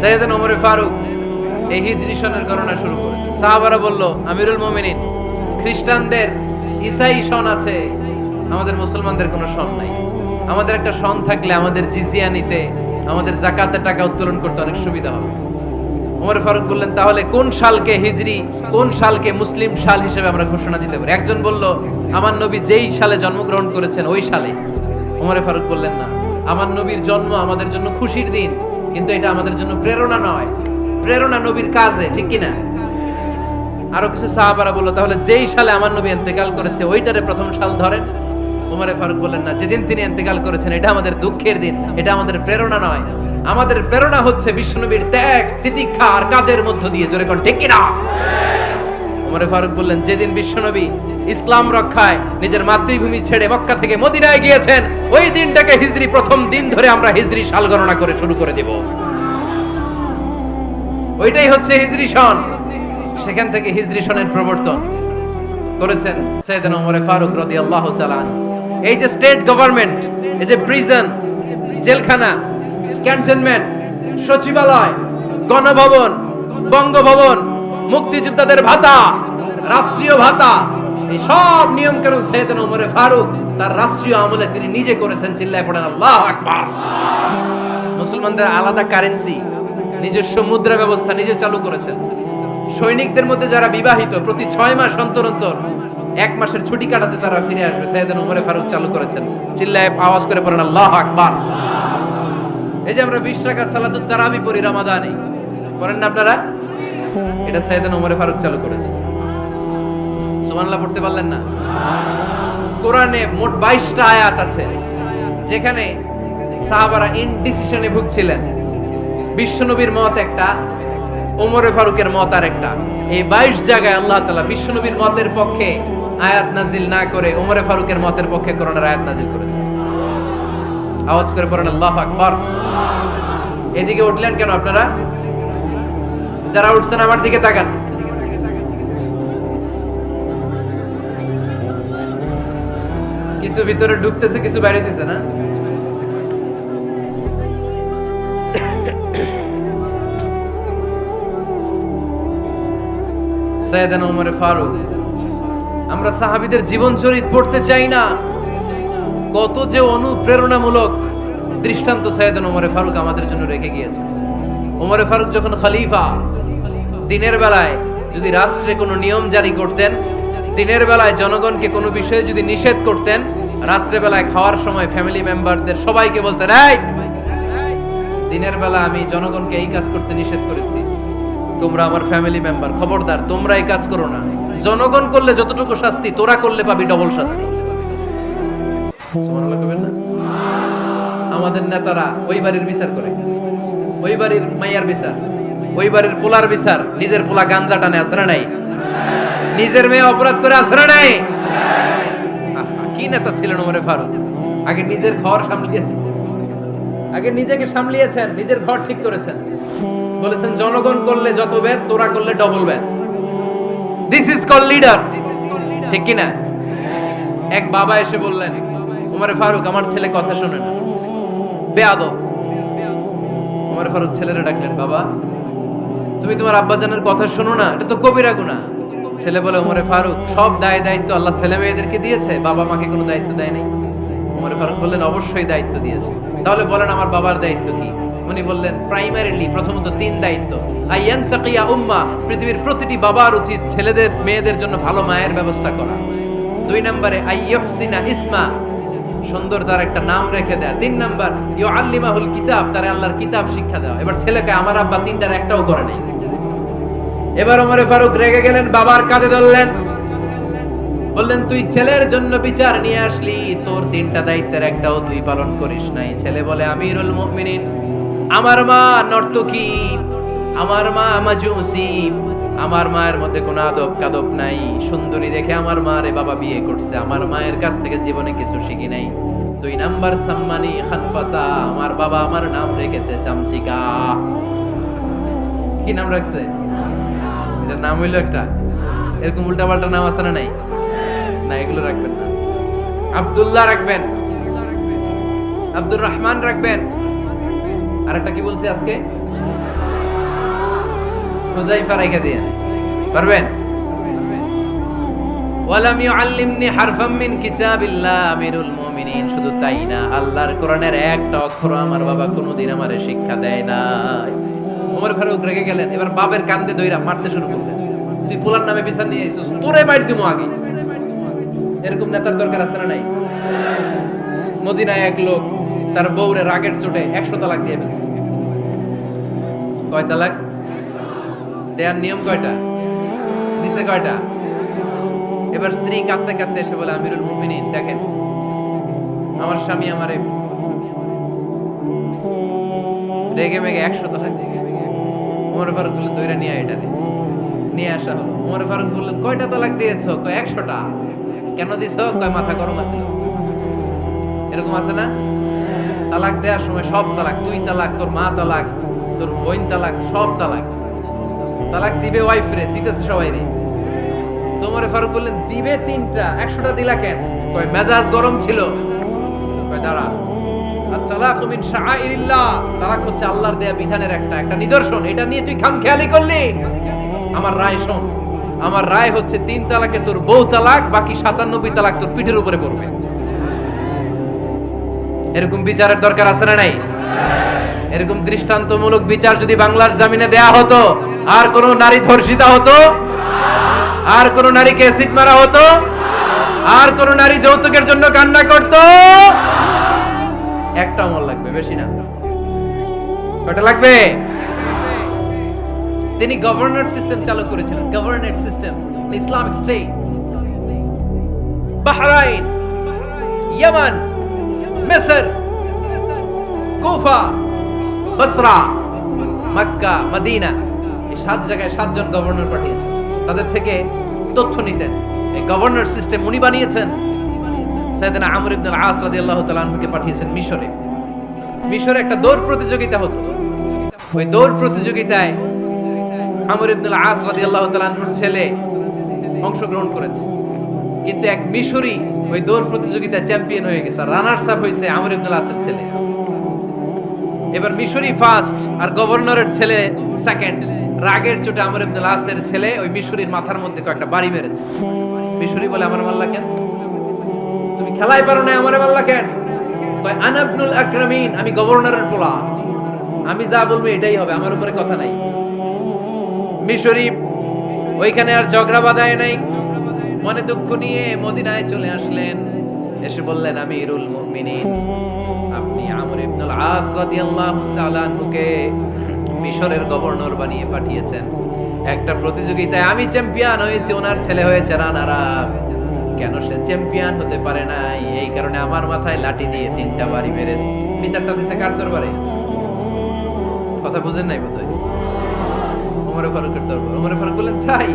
সাইয়েদনা ওমর ফারুক এই হিজরি সনের গণনা শুরু করেছে। সাহাবারা বলল, আমিরুল মুমিনিন, খ্রিস্টানদের ঈসাই সন আছে, আমাদের মুসলমানদের কোনো সন নাই। আমাদের একটা সন থাকলে আমাদের জিজিয়া নিতে, আমাদের যাকাতের টাকা উত্তোলন করতে অনেক সুবিধা হবে। ওমর ফারুক বললেন, তাহলে কোন সালকে হিজরি, কোন সালকে মুসলিম সাল হিসেবে আমরা ঘোষণা দিতে পারি? একজন বলল, আমার নবী যেই সালে জন্মগ্রহণ করেছেন ওই সালে। ওমর ফারুক বললেন, না, আমার নবীর জন্ম আমাদের জন্য খুশির দিন, কিন্তু এটা আমাদের জন্য প্রেরণা নয়। প্রেরণা নবীর কাজে, ঠিক কিনা? আরো কিছু সাহাবারা বলল, তাহলে যেই সালে আমার নবী ইন্তেকাল করেছে ওইটারে প্রথম সাল ধরেন। ওমর ফারুক বললেন, না, যেদিন তিনি ইন্তেকাল করেছেন এটা আমাদের দুঃখের দিন, এটা আমাদের প্রেরণা নয়। আমাদের প্রেরণা হচ্ছে বিশ্বনবীর ত্যাগ, তিতিক্ষা আর কাজের মধ্য দিয়ে। জোরে কোন ঠিক কিনা? ওমর ফারুক বললেন, যেদিন বিশ্বনবী ইসলাম রক্ষায় নিজের মাতৃভূমি ছেড়ে মক্কা থেকে মদিনায় গিয়েছেন, ওই দিনটাকে হিজরি প্রথম দিন ধরে আমরা হিজরি সাল গণনা করে শুরু করে দেব। ওইটাই হচ্ছে হিজরি সন। সেখান থেকে হিজরি সনের প্রবর্তন করেছেন সাইয়েদনা ওমর ফারুক রাদিয়াল্লাহু তাআলা আনহু। এই যে স্টেট গভর্নমেন্ট, এই যে প্রিজন, জেলখানা, ক্যান্টনমেন্ট, সচিবালয়, গণভবন, বঙ্গভবন, মুক্তিযোদ্ধাদের ভাতা, রাষ্ট্রীয় ভাতা, এই সব নিয়ম কানুন সাইয়েদনা ওমর ফারুক তার রাষ্ট্রীয় আমলে তিনি নিজে করেছেন। চিল্লায় পড়েন আল্লাহু আকবার। মুসলমানদের আলাদা কারেন্সি, নিজস্ব মুদ্রা ব্যবস্থা নিজে চালু করেছেন। সৈনিকদের মধ্যে যারা বিবাহিত, প্রতি 6 মাস অন্তর অন্তর 1 মাসের ছুটি কাটাতে তারা ফিরে আসবে, সাইয়েদনা ওমর ফারুক চালু করেছেন। চিল্লায় আওয়াজ করে পড়েন আল্লাহু আকবার। এই যে আমরা 20 রাকাত সালাতুত তারাবি পড়ি রমাদানে, করেন না আপনারা? এটা সাইয়েদনা ওমর ফারুক চালু করেছেন। সুবহানাল্লাহ পড়তে পারলেন না? কোরআনে মোট 22টা আয়াত আছে যেখানে সাহাবারা ইনডিসিশনে ভুগছিলেন। বিশ্বনবীর মত একটা, ওমরে ফারুকের মত আর একটা। এই 22 জায়গায় আল্লাহ তাআলা বিশ্বনবীর মতের পক্ষে আয়াত নাজিল না করে ওমরে ফারুকের মতের পক্ষে কোরআনের আয়াত নাজিল করেছে। আওয়াজ করে পড়েন আল্লাহু আকবার। এদিকে উঠলেন কেন আপনারা? যারা উঠছেন আমার দিকে তাকান। কিছু ভিতরে ঢুকতেছে, কিছু বাইরে দিতেছে না? সাইয়েদনা ওমর ফারুক। আমরা সাহাবীদের জীবন চরিত পড়তে চাই না, কত যে অনুপ্রেরণামূলক দৃষ্টান্ত সাইয়েদনা ওমর ফারুক আমাদের জন্য রেখে গিয়েছেন। ওমর ফারুক যখন খলিফা, দিনের বেলায় যদি রাষ্ট্রে কোনো নিয়ম জারি করতেন, দিনের বেলায় জনগণকে কোনো বিষয়ে যদি নিষেধ করতেন, রাত্রে বেলায় খাওয়ার সময় ফ্যামিলি মেম্বারদের সবাইকে বলতেন, এই দিনের বেলা আমি জনগণকে এই কাজ করতে নিষেধ করেছি, তোমরা আমার ফ্যামিলি মেম্বার, খবরদার তোমরা এই কাজ করো না। জনগণ করলে যতটুকু শাস্তি, তোরা করলে পাবি ডবল শাস্তি। আমাদের নেতারা ওই বাড়ির বিচার করে, ওই বাড়ির মাইয়ার বিচার, ওই বাড়ির পোলার বিচার, নিজের পোলা গাঞ্জা টানে আছে না নাই? নিজের মেয়ে অপরাধ করে আছে না নাই? কি নেতা ছিলেন ওমর ফারুক! আগে নিজের ঘর সামলিয়েছেন, আগে নিজেকে সামলিয়েছেন, নিজের ঘর ঠিক করেছেন। বলেছেন জনগণ করলে যত ব্যাড, তোরা করলে double bad. This is call leader, ঠিক কি না? এক বাবা এসে বললেন, ওমর ফারুক আমার ছেলে কথা শোনে না, বেয়াদব। ওমর ফারুক ছেলেরে ডাকলেন, বাবা তুমি তোমার আব্বাজানের কথা শোনো না, এটা তো কবিরা গুনাহ। ছেলে বলে, ওমর ফারুক সব দায়িত্ব আল্লাহ ছেলে মেয়েদেরকে দিয়েছে, বাবা মাকে কোনো দায়িত্ব দেয় নাই। ওমর ফারুক বললেন, অবশ্যই দায়িত্ব দিয়েছে। তাহলে বলেন আমার বাবার দায়িত্ব কি? উনি বললেন, প্রাইমারিলি প্রথমত 3 দায়িত্ব। আইয়ান তাকিয়া উম্মা, পৃথিবীর প্রতিটি বাবার উচিত ছেলেদের মেয়েদের জন্য ভালো মায়ের ব্যবস্থা করা। 2 নম্বরে আইয়ুহসিনা ইসমা, সুন্দর তার একটা নাম রেখে দেয়া। 3 নাম্বার ইউআল্লিমাহুল কিতাব, তার আল্লাহর কিতাব শিক্ষা দেওয়া। এবার ছেলেকে আমার আব্বা 3টার একটাও করে নাই। এবার ওমর ফারুক রেগে গেলেন, বাবার কাঁধে ধরলেন, বললেন তুই ছেলের জন্য বিচার নিয়ে আসলি, তোর 3টা দায়িত্বের একটাও তুই পালন করিস নাই। ছেলে বলে, আমিরুল মুমিনিন, আমার মা নর্তকী, আমার মা মাজুসি, আমার মায়ের মধ্যে কোনো আদব কাদব নাই, সুন্দরী দেখে আমার মারে বাবা বিয়ে করছে, আমার মায়ের কাছ থেকে জীবনে কিছু শিখি নাই। 2 নাম্বার সাম্মানি খানফাসা, আমার বাবা আমার নাম রেখেছে চামচিকা। কি নাম রাখছে? এটার নাম হইলো একটা, এরকম উল্টা পাল্টা নাম আছে না নাই? না, এগুলো রাখবেন না। আব্দুল্লাহ রাখবেন, আব্দুর রহমান রাখবেন। আর একটা কি বলছি আজকে? হুযায়ফা রেখে দিয়ে পারবেন? ওয়ালাম ইউআল্লিমনি হারফাম মিন কিতাবিল্লাহ আমিরুল মুমিনিন। শুধু তাই না, আল্লাহর কোরআনের একটা অক্ষর আমার বাবা কোনোদিন আমারে শিক্ষা দেয় নাই। ওমর ফারুক রেগে গেলেন, এবার বাবার কান্দে দইরা মারতে শুরু করলেন। তুই পোলার নামে বিচার নিয়ে আইছিস, তোরে বাইর দিমু আগে। এরকম নেতার দরকার আছে না নাই? মদিনায় এক লোক তার বউরে রাগের চোটে 100 তালাক দিয়ে ফেলছে। কয় তালাক দেয়ার নিয়ম? কয়টা দিছে? কয়টা? এবার স্ত্রী কাঁদতে কাঁদতে এসে বলে, আমিরুল মুমিনিন দেখেন, আমার স্বামী আমারে রেগে মেগে 100 তালাক দিছে। ওমর ফারুক বললেন, দইরা নিয়ে এটা নিয়ে আসা হলো। ওমর ফারুক বললেন, কয়টা তালাক দিয়েছো? কয় 100টা। কেন দিছো? কয় মাথা গরম আছিল। এরকম আছে না? তালাক দেওয়ার সময় সব তালাক, তুই তালাক, তোর মা তালাক, তোর বোন তালাক, সব তালাক। তালাক দিবে ওয়াইফ রে, দিতেছে সবাই রে। ওমর ফারুক বললেন, দিবে 3টা, 100টা দিলা কেন? কয় মেজাজ গরম ছিল। কয় দাঁড়া, আত-তালাকু মিন শাআইরিল্লাহ, তালাক হচ্ছে আল্লাহর দেয়া বিধানের একটা নিদর্শন, এটা নিয়ে তুই খামখেয়ালি করলি। আমার রায় শোন, আমার রায় হচ্ছে 3 তালাকে তোর বউ তালাক, বাকি 97 তালাক তোর পিঠের উপরে পড়বে। এরকম বিচারের দরকার আছে না নাই? এরকম দৃষ্টান্তমূলক বিচার যদি বাংলার জমিনে দেয়া হতো, আর কোন নারী ধর্ষিতা হতো, আর কোন নারীকে অ্যাসিড মারা হতো, আর কোন নারী যৌতুকের জন্য কান্না করত? একটা আমল লাগবে, বেশি না। কয়টা লাগবে? তিনি গভর্নর সিস্টেম চালু করেছিলেন, governor system, Islamic state. Bahrain, ইয়ামান, মিসর, কুফা, বসরা, মক্কা, মদিনা, এই 7 জায়গায় 7 জন গভর্নর পাঠিয়েছেন। তাদের থেকে তথ্য নিতেন। এই গভর্নর সিস্টেম উনি বানিয়েছেন। সাইয়েদনা আমর ইবনে আল আস রাদিয়াল্লাহু তাআলা আনহুকে পাঠিয়েছেন মিশরে। মিশরে একটা দৌড় প্রতিযোগিতা হতো। ওই দৌড় প্রতিযোগিতায় আমর ইবনে আল আস রাদিয়াল্লাহু তাআলা আনহুর ছেলে অংশগ্রহণ করেছে, কিন্তু এক মিশরি ওই দৌড় প্রতিযোগিতায় চ্যাম্পিয়ন হয়ে গেছে। রানার্স আপ হয়েছে আমর ইবনে আল আসের ছেলে। এবার মিশরি ফার্স্ট আর গভর্নরের ছেলে সেকেন্ড। রাগের চোটে আমর ইবনে আল আসের ছেলে ওই মিশরির মাথার মধ্যে কয়েকটা বাড়ি মেরেছে। মিশরি বলে, আমার মাল্লা কেন? তুমি খেলাই পারো না, আমারে মাল্লা কেন? কয় আনা ইবনুল আকরামিন, আমি গভর্নরের পোলা, আমি যা বলবো এটাই হবে, আমার উপরে কথা নাই। মিশরি ওইখানে আর ঝগড়া বাঁধায় নাই, মনে দুঃখ নিয়ে মদিনায় চলে আসলেন। এসে বললেন, আমিরুল মুমিনিন, আপনি আমর ইবনুল আস রাদিয়াল্লাহু তাআলা আনহুকে মিশরের গভর্নর বানিয়ে পাঠিয়েছেন। একটা প্রতিযোগিতায় আমি চ্যাম্পিয়ন হয়েছি, ওনার ছেলে হয়েছে রানার আপ। কেন সে চ্যাম্পিয়ন হতে পারে নাই? এই কারণে আমার মাথায় লাঠি দিয়ে 3টা বাড়ি মেরে বিচারটা দিছে কার দরবারে? কথা বুঝেন নাই বোধহয়? ওমর ফারুকের দরবার। ওমর ফারুক বললেন, তাই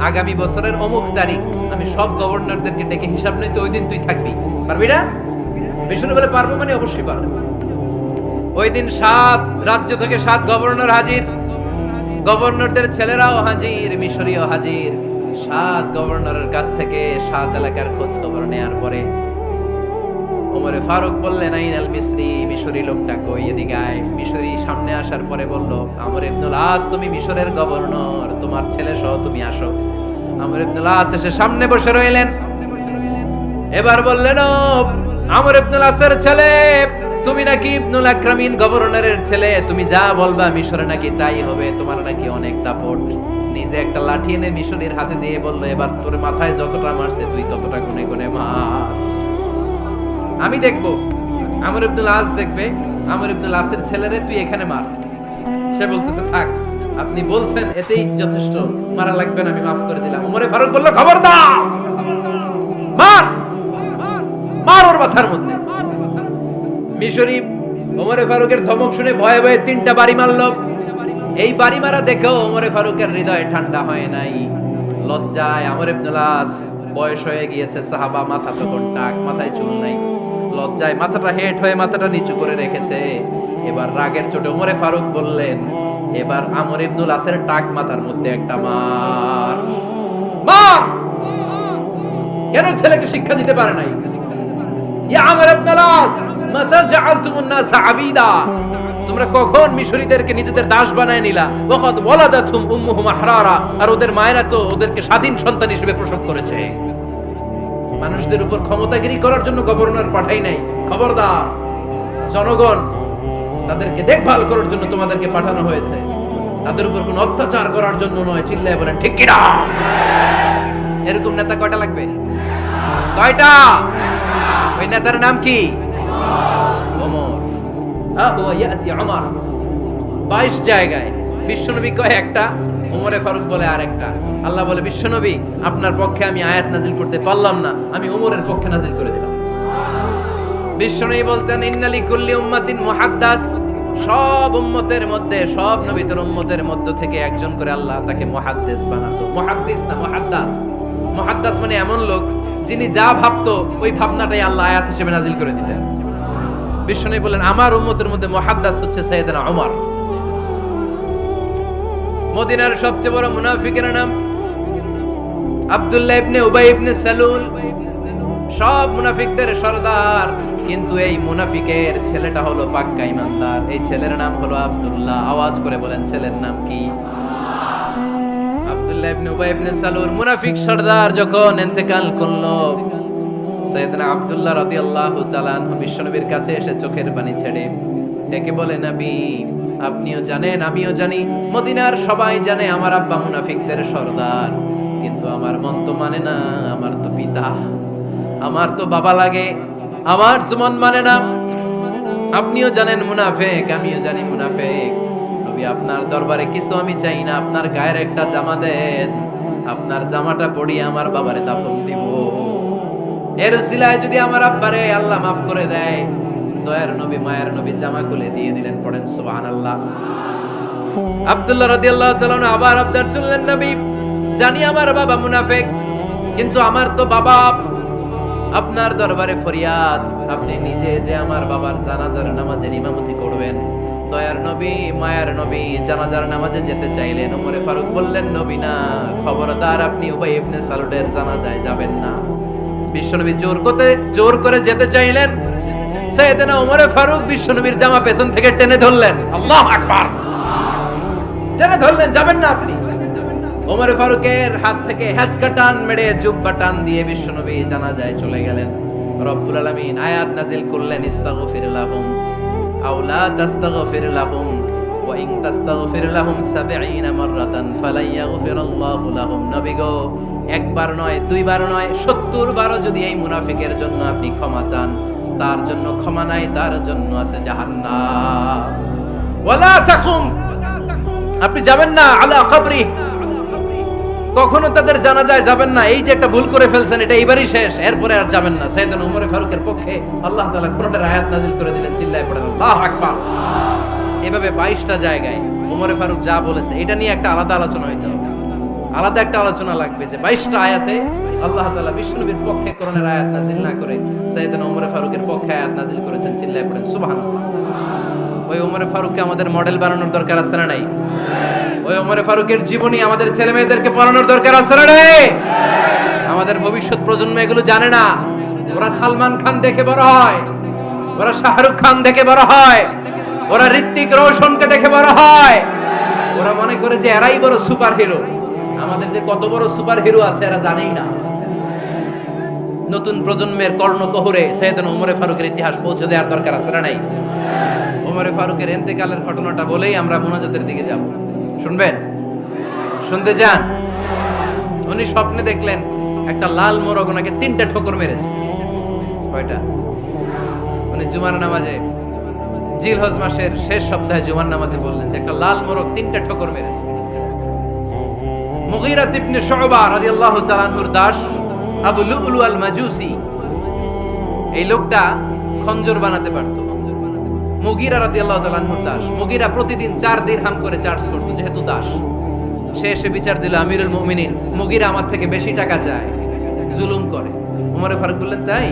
আগামী বছরের অমুক তারিখ আমি সব গভর্নরদেরকে ডেকে হিসাব নিতে, ওই দিন তুই থাকবি, পারবি না? মিশরে বলে, পারবো মানে অবশ্যই পারবো। ওই দিন 7 রাজ্য থেকে 7 গভর্নর হাজির, গভর্নরদের ছেলেরাও হাজির, মিশরীয় হাজির। 7 গভর্নরের কাছ থেকে 7 এলাকার খোঁজ খবর নেয়ার পরে ওমরে ফারুক বললেন, আইনাল মিসরি, মিশরি লোকটা কই, এদিকে আয়। মিশরি সামনে আসার পরে বলল, আমর ইবনুল আস, তুমি মিশরের গভর্নর, তোমার ছেলে সহ তুমি আসো। আমর ইবনুল আস এসে সামনে বসে রইলেন। এবার বললেন, ও আমর ইবনুল আসের ছেলে, তুমি নাকি ইবনুল আকরামিন গভর্নরের ছেলে, তুমি যা বলবা মিশরে নাকি তাই হবে, তোমার নাকি অনেক দাপট। নিজে একটা লাঠি এনে মিশরীর হাতে দিয়ে বলল, এবার তোর মাথায় যতটা মারছে তুই ততটা গুনে গুনে মার, আমি দেখবো। আমর ইবনুল আস দেখবে, আমর ইবনুল আসের ছেলেরে তুই এখানে মার। সে বলতেছে, থাক, আপনি বলছেন এতেই যথেষ্ট, মারা লাগবে না, আমি মাফ করে দিলাম। ওমরে ফারুক বলল, খবরদার, মার মার ওর মাথার মধ্যে। মিশরি ওমরে ফারুকের ধমক শুনে ভয়ে ভয়ে 3টা বাড়ি মারল। এই বাড়ি মারা দেখেও ওমরে ফারুকের হৃদয় ঠান্ডা হয় নাই। লজ্জায় আমর ইবনুল আস, বয়স হয়ে গিয়েছে সাহাবা, মাথা তখন টাক, মাথায় চুল নাই, লজ্জায় মাথাটা হেট হয়ে মাথাটা নিচু করে রেখেছে। এবার রাগের চোটে ওমরে ফারুক বললেন, এবার আমর ইবনুল আসের টাক মাথার মধ্যে একটা মার। মার! কেন ছেলেকে শিক্ষা দিতে পারে নাই? ইয়া আমর ইবনুল আস, মাতা জাআলতুমুন নাস আবিদা, তোমরা কখন মিশরীদেরকে নিজেদের দাস বানায় নিলা? ওয়াকাদ ওয়ালাদাতুম উম্মুহুম আহরারা, আর ওদের মায়েরা তো ওদেরকে স্বাধীন সন্তান হিসেবে প্রসব করেছে। মানুষদের উপর ক্ষমতাগিরি করার জন্য গভর্নর পাঠাই নাই। খবরদার, জনগণ তাদেরকে দেখভাল করার জন্য তোমাদেরকে পাঠানো হয়েছে, তাদের উপর কোনো অত্যাচার করার জন্য নয়। চিল্লায় বলেন ঠিক কি না? এরকম নেতা কয়টা লাগবে? কয়টা? ওই নেতার নাম কি? ওমর। হুয়া ইয়াতি ওমর। 22 জায়গায় বিশ্বনবী কয় একটা, ওমরে ফারুক বলে আরেকটা। আল্লাহ বলে, বিশ্বনবী, আপনার পক্ষে আমি আয়াত নাজিল করতে পারলাম না, আমি ওমরের পক্ষে নাজিল করে দিলাম। বিশ্বনবী বলতেন, ইন্না লিকুল্লি উম্মাতিন মুহাদ্দাস, সব উম্মতের মধ্যে, সব নবীদের উম্মতের মধ্য থেকে একজন করে আল্লাহ তাকে মুহাদ্দিস বানাতো। মুহাদ্দিস না মুহাদ্দাস। মুহাদ্দাস মানে এমন লোক যিনি যা ভাবতো ওই ভাবনাটাই আল্লাহ আয়াত হিসেবে নাজিল করে দিতেন। বিশ্বনবী বলেন, আমার উম্মতের মধ্যে মুহাদ্দাস হচ্ছে সাইয়েদনা ওমর। মদিনার সবচেয়ে বড় মুনাফিকের নাম আব্দুল্লাহ ইবনে উবাই ইবনে সালুল, সব মুনাফিকদের সরদার। কিন্তু এই মুনাফিকের ছেলেটা হলো পাক্কা ইমানদার। এই ছেলের নাম হলো আব্দুল্লাহ। আওয়াজ করে বলেন, ছেলের নাম কি? আব্দুল্লাহ ইবনে উবাই ইবনে সালুল। মুনাফিক সরদার যখন ইন্তেকাল করলো, সাইয়েদনা আব্দুল্লাহ রাদিয়াল্লাহু তাআলা আনহু বিশ্বনবীর কাছে এসে চোখের পানি ছেড়ে ডেকে বলে, নবী, আপনিও জানেন, আমিও জানি, মদিনার সবাই জানে আমার আব্বা মুনাফিকদের সরদার, কিন্তু আমার মন তো মানে না, আমার তো পিতা, আমার তো বাবা লাগে, আমার তো মন মানে না। আপনিও জানেন মুনাফিক, আমিও জানি মুনাফিক। নবী, আপনার দরবারে কিছু আমি চাই না, আপনার গায়ের একটা জামা দেন, আপনার জামাটা পরিয়ে আমার বাবারে দাফন দিব। এর উসিলায় যদি আমার আব্বারে আল্লাহ মাফ করে দেয়, দয়ার নবী মায়ের নবী জামা খুলে দিয়ে দিলেন। পড়েন সুবহানাল্লাহ। আব্দুল্লাহ রাদিয়াল্লাহু তাআলা আবার আবদার চললেন, নবী জানি আমার বাবা মুনাফিক, কিন্তু আমার তো বাবা আপনার দরবারে ফরিয়াদ, আপনি নিজে যে আমার বাবার জানাজার নামাজের ইমামতি করবেন। দয়ার নবী মায়ার নবী জানাজার নামাজে যেতে চাইলেন। ওমরে ফারুক বললেন, নবী না, খবরদার আপনি উবাই ইবনে সালুলের জানাজায় যাবেন না। বিশ্বনবী জোর করে যেতে চাইলেন। সাইয়েদনা ওমরে ফারুক বিশ্বনবীর জামা পেছন থেকে টেনে ধরলেন। আল্লাহু আকবার, টেনে ধরলেন, যাবেন না আপনি। ওমর ফারুকের হাত থেকে হ্যাচকা টান মেরে জুব্বা টান দিয়ে বিশ্বনবী জানাজায় চলে গেলেন। রব্বুল আলামিন আয়াত নাজিল করলেন, ইস্তাগফির লাহুম আও লা তাস্তাগফির লাহুম ওয়া ইন তাস্তাগফির লাহুম ৭০ মাররাতান ফালাই ইয়াগফিরাল্লাহু লাহুম। নবী গো, একবার নয় দুইবার নয় ৭০ বারও যদি এই মুনাফিকের জন্য আপনি ক্ষমা চান, তার জন্য ক্ষমা নাই, তার জন্য আছে জাহান্নাম। ওয়ালা তাকুম, আপনি যাবেন না আলা কবরি, কখনো তাদের জানাজায় যাবেন না। এই যে একটা ভুল করে ফেলছেন, এটা এইবারই শেষ, এরপরে আর যাবেন না। সাইয়েদনা ওমর ফারুকের পক্ষে আল্লাহ তাআলা কোরআনের আয়াত নাযিল করে দিলেন। চিল্লায় পড়েন আল্লাহু আকবার। এভাবে 22টা জায়গায় ওমর ফারুক যা বলেছে, এটা নিয়ে একটা আলাদা আলোচনা হইতে হবে, আলাদা একটা আলোচনা লাগবে যে 22টা আয়াতে আল্লাহ তাআলা বিশ্বনবীর পক্ষে কোরআনের আয়াত নাযিল না করে সাইয়েদনা ওমর ফারুকের পক্ষে আয়াত নাযিল করেছেন। চিল্লায় পড়েন সুবহানাল্লাহ। ওই ওমর ফারুককে আমাদের মডেল বানানোর দরকার আছে না নাই? ওই ওমর ফারুকের জীবনী আমাদের ছেলে মেয়েদেরকে পড়ানোর দরকার আছে না নাই? আমাদের ভবিষ্যৎ প্রজন্ম এগুলো জানে না। ওরা সালমান খান দেখে বড় হয়, ওরা শাহরুখ খান দেখে বড় হয়, ওরা ঋত্বিক রোশনকে দেখে বড় হয়, ওরা মনে করে যে এরাই বড় সুপার হিরো। আমাদের যে কত বড় সুপার হিরো আছে এরা জানেই না। নতুন প্রজন্মের কর্ণকহরে সাইয়েদনা ওমর ফারুকের ইতিহাস পৌঁছে দেওয়ার দরকার আছে না নাই? ওমর ফারুকের ইন্তেকালের ঘটনাটা বলেই আমরা মুনাজাতের দিকে যাব। শুনবেন? শুনতে চান? উনি স্বপ্নে দেখলেন একটা লাল মোরগ ওনাকে 3টা ঠোকর মেরেছে। কয়টা? উনি জুমার নামাজে, জিলহজ মাসের শেষ সপ্তাহে জুমার নামাজে বললেন যে একটা লাল মোরগ 3টা ঠোকর মেরেছে। মুগীরা ইবনে শুবা রাদিয়াল্লাহু তাআলা আনহুর দাস আবু লুলু আল মাজুসি, এই লোকটা খঞ্জর বানাতে পারতো। মুগীরা রাদিয়াল্লাহু তাআলা আনহুর দাস। মুগীরা প্রতিদিন 4 দিরহাম করে চার্জ করত, যেহেতু দাস। সে এসে বিচার দিল, আমিরুল মুমিনিন, মুগীরা আমার থেকে বেশি টাকা চায়, জুলুম করে। ওমর ফারুক বললেন, তাই?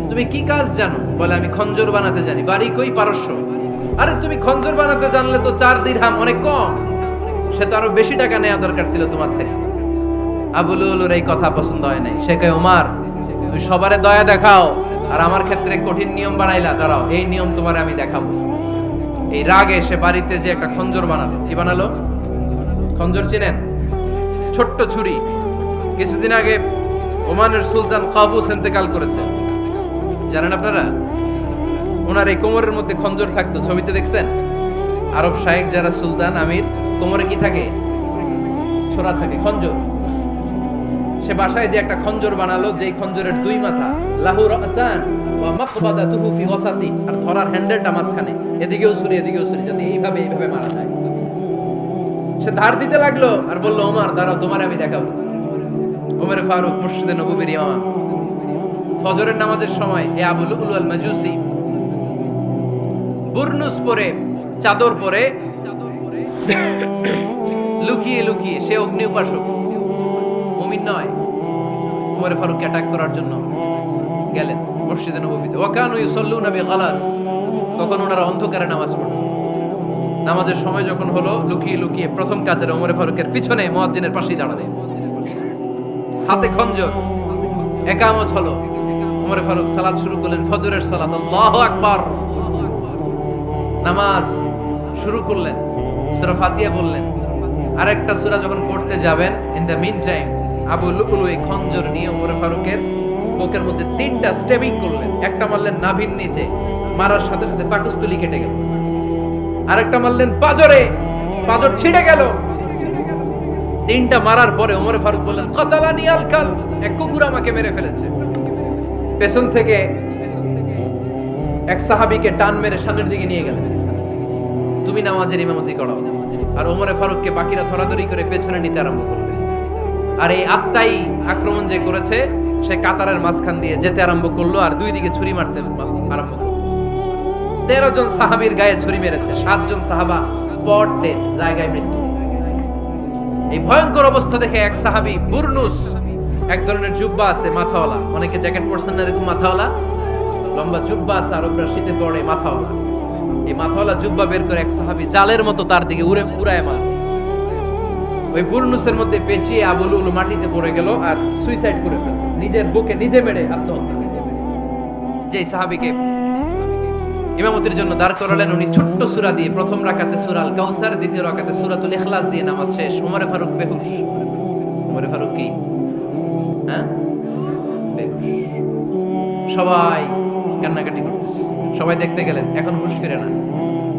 তুমি কি কাজ জানো? বলে, আমি খঞ্জর বানাতে জানি। বাড়ি কই? পারস্য। আরে তুমি খঞ্জর বানাতে জানলে তো 4 দিরহাম অনেক কম, সে তো আরো বেশি টাকা নেওয়া দরকার ছিল তোমার থেকে। আবু লুলুর এই কথা পছন্দ হয় নাই। সে কয়, ওমর তুমি সবারে দয়া দেখাও, আর আমার ক্ষেত্রে কঠিন নিয়ম বানাইলা, দাঁড়াও এই নিয়ম তোমারে আমি দেখাবো। এই রাগে সে বাড়িতে যে একটা খঞ্জর বানালো। কি বানালো? খঞ্জর চিনেন? ছোট্ট ছুরি। কিছুদিন আগে ওমানের সুলতান কাবুস ইন্তেকাল করেছে, জানেন আপনারা? ওনার এই কোমরের মধ্যে খঞ্জর থাকতো, ছবিতে দেখছেন? আরব শায়েখ যারা সুলতান আমির, কোমরে কি থাকে? ছোরা থাকে, খঞ্জর। সে বাসায় যে একটা খঞ্জর বানালো, যেই খঞ্জরের 2 মাথা, লাহু রাসান ওয়া মাকবাদাতুহু ফি ওয়াসাতি, আর ধরার হ্যান্ডেলটা মাঝখানে, এদিকেও ছুরি এদিকেও ছুরি, যাতে এইভাবে মারা যায়। সে ধার দিতে লাগলো আর বলল, ওমর দাঁড়াও, তোমারে আমি দেখাবো। ওমর ফারুক মসজিদে নববীর ইমাম, ফজরের নামাজের সময় এ আবু লুলু আল মাজুসি বুরনুস পরে, চাদর পরে, লুকিয়ে লুকিয়ে, সে অগ্নি উপাসক, মুমিন নয়। ওমর ফারুককে অ্যাটাক করার জন্য গেলেন মসজিদে নববীতে। ওয়াকানু ইউসাল্লুনা বিগালাস, তখন ওনারা অন্ধকারে নামাজ পড়তো। নামাজের সময় যখন হলো, লুকিয়ে লুকিয়ে প্রথম কাতারে ওমর ফারুকের পিছনে মুয়াজ্জিনের পাশেই দাঁড়ালেন, হাতে খঞ্জর। ইকামত হলো, ওমর ফারুক সালাত শুরু করলেন, ফজরের সালাত। আল্লাহু আকবার। নামাজ শুরু করলেন, সূরা ফাতিহা বললেন। আরেকটা সূরা যখন পড়তে যাবেন, ইন দ্য মিন টাইম আবু লুলু এই খঞ্জর নিয়ে ওমর ফারুকের বুকের মধ্যে 3টা স্টেবিং করলেন। একটা মারলেন নাভির নিচে, মারার সাথে সাথে পাকস্থলী কেটে গেল। আরেকটা মারলেন পাজরে, পাজর ছিঁড়ে গেল। 3টা মারার পরে ওমর ফারুক বললেন, কাতালানি আল কাল, এক কুকুর আমাকে মেরে ফেলেছে। পেছন থেকে এক সাহাবীকে টান মেরে সামনের দিকে নিয়ে গেলেন, তুমি নামাজের ইমামতি করো। আর ওমর ফারুককে বাকিরা ধরাধরি করে পেছনে নিতে আরম্ভ করলেন। আর এই আত্মাই আক্রমণ যে করেছে, সে কাতারের মাঝখান দিয়ে যেতে আরম্ভ করলো, আর 2 দিকে ছুরি মারতে আরম্ভ করলো। 13 জন সাহাবীর গায়ে ছুরি মেরেছে, 7 জন সাহাবা স্পট ডেড, জায়গায় মৃত্যু। এই ভয়ঙ্কর অবস্থা দেখে এক সাহাবী বুরনুস, এক ধরনের জুব্বা আছে মাথাওয়ালা, অনেকে জ্যাকেট পরছেন না এরকম মাথাওয়ালা, লম্বা জুব্বা আছে আরবরা শীতে পরে মাথাওয়ালা, এই মাথাওয়ালা জুব্বা বের করে এক সাহাবী জালের মতো তার দিকে উড়ায় মার। ওই বুরনুসের মধ্যে পেঁচিয়ে আবু লুলু মাটিতে পড়ে গেল আর সুইসাইড করে ফেলল, নিজের বুকে নিজে মেরে আত্মহত্যা। যেই সাহাবীকে ইমামতির জন্য দাঁড় করালেন, উনি ছোট্ট সূরা দিয়ে প্রথম রাকাতে সূরা আল কাউসার, দ্বিতীয় রাকাতে সূরাতুল ইখলাস দিয়ে নামাজ শেষ। ওমরে ফারুক বেহুশ। ওমরে ফারুক কি বেহুশ। সবাই কান্নাকাটি করতেছে, সবাই দেখতে গেলেন, এখন হুঁশ ফিরে না।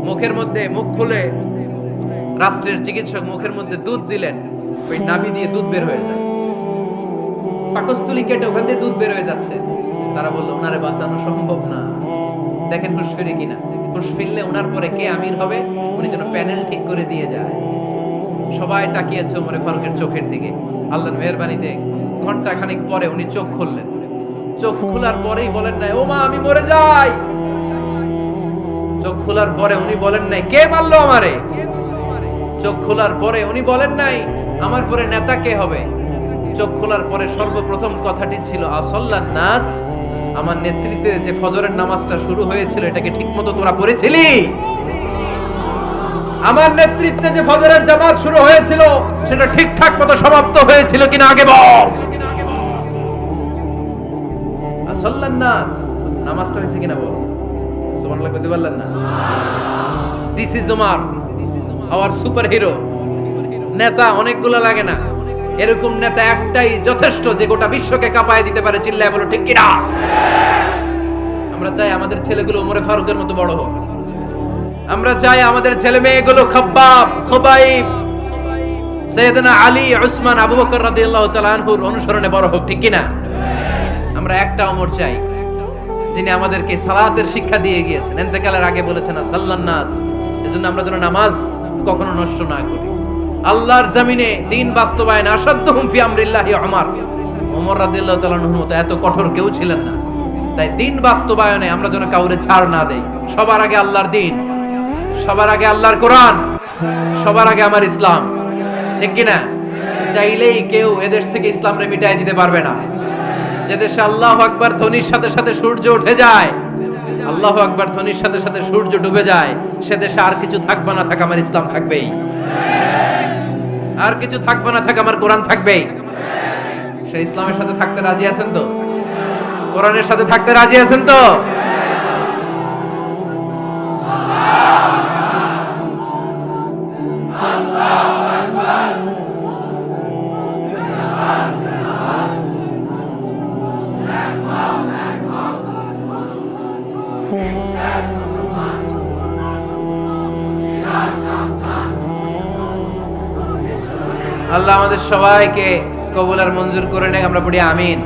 মুখের মধ্যে মুখ খুলে রাষ্ট্রের চিকিৎসক মুখের মধ্যে দুধ দিলেন, ওই নাভি দিয়ে দুধ বের হয়ে যায়, পাকস্থলী কেটে ওখান দিয়ে দুধ বের হয়ে যাচ্ছে। তারা বললো ওনারে বাঁচানো সম্ভব না, দেখেন হুঁশ ফিরে কিনা। হুঁশ ফিরলে ওনার পরে কে আমির হবে, উনি যেন প্যানেল ঠিক করে দিয়ে যায়। সবাই তাকিয়েছে ওমরে ফারুকের চোখের দিকে। আল্লাহর মেহেরবানিতে ঘন্টা খানিক পরে উনি চোখ খুললেন। চোখ খোলার পরেই বলেন নাই ও মা আমি মরে যাই। চোখ খোলার পরে উনি বলেন নাই কে মারলো আমারে। চোখ খোলার পরে উনি বলেন নাই আমার পরে নেতা কে হবে। চোখ খোলার পরে সর্বপ্রথম কথাটি ছিল আসল্লান নাস, আমার নেতৃত্বে যে ফজরের নামাজটা শুরু হয়েছিল এটাকে ঠিকমতো তোরা পড়েছিলি? আমার নেতৃত্বে যে ফজরের জামাত শুরু হয়েছিল সেটা ঠিকঠাক মতো সমাপ্ত হয়েছিল কিনা আগে বল। আসল্লান নাস, নামাজটা হয়েছে কিনা বল। সুবহানাল্লাহ কইতে পারলেন না? This is Omar, hour super hero. নেতা অনেকগুলো লাগে না, এরকম নেতা একটাই যথেষ্ট যে গোটা বিশ্বকে কাঁপায় দিতে পারে। চিল্লায় বলো ঠিক কিনা? আমরা চাই আমাদের ছেলেগুলো ওমরে ফারুকের মতো বড় হোক। আমরা চাই আমাদের ছেলে মেয়েগুলো খাব্বাব, খুবাইব, সাইয়েদনা আলী, উসমান, আবু বকর রাদিয়াল্লাহু তাআলা আনহুর অনুসরণে বড় হোক, ঠিক কিনা? আমরা একটা ওমর চাই যিনি আমাদেরকে সালাতের শিক্ষা দিয়ে গিয়েছেন, ইন্তেকালের আগে বলেছেন সাল্লান নাস। এজন্য আমরা যেন নামাজ কখনো নষ্ট না করি। আল্লাহর জমিনে দ্বীন বাস্তবায়নে আসাদ্দুহুম ফি আমরিল্লাহি ওমর রাদিয়াল্লাহু তাআলা আনহুর মতো এত কঠোর কেউ ছিলেন না। তাই দ্বীন বাস্তবায়নে আমরা যেন কাউরে ছাড় না দেই। সবার আগে আল্লাহর দ্বীন, সবার আগে আল্লাহর কোরআন, সবার আগে আমার ইসলাম, ঠিক কিনা? চাইলেই কেউ এদেশ থেকে ইসলামরে মিটাই দিতে পারবে না। যে দেশে আল্লাহু আকবার ধ্বনির সাথে সাথে সূর্য উঠে যায়, আল্লাহু আকবার ধ্বনির সাথে সাথে সূর্য ডুবে যায়, সে দেশে আর কিছু থাকবে না থাক আমার ইসলাম থাকবেই, আর কিছু থাকবে না থাক আমার কোরআন থাকবেই। সে ইসলামের সাথে থাকতে রাজি আছেন তো? কোরআনের সাথে থাকতে রাজি আছেন তো? আল্লাহ আমাদের সবাইকে কবুল আর মঞ্জুর করে নেয়। আমরা পড়ি আমিন।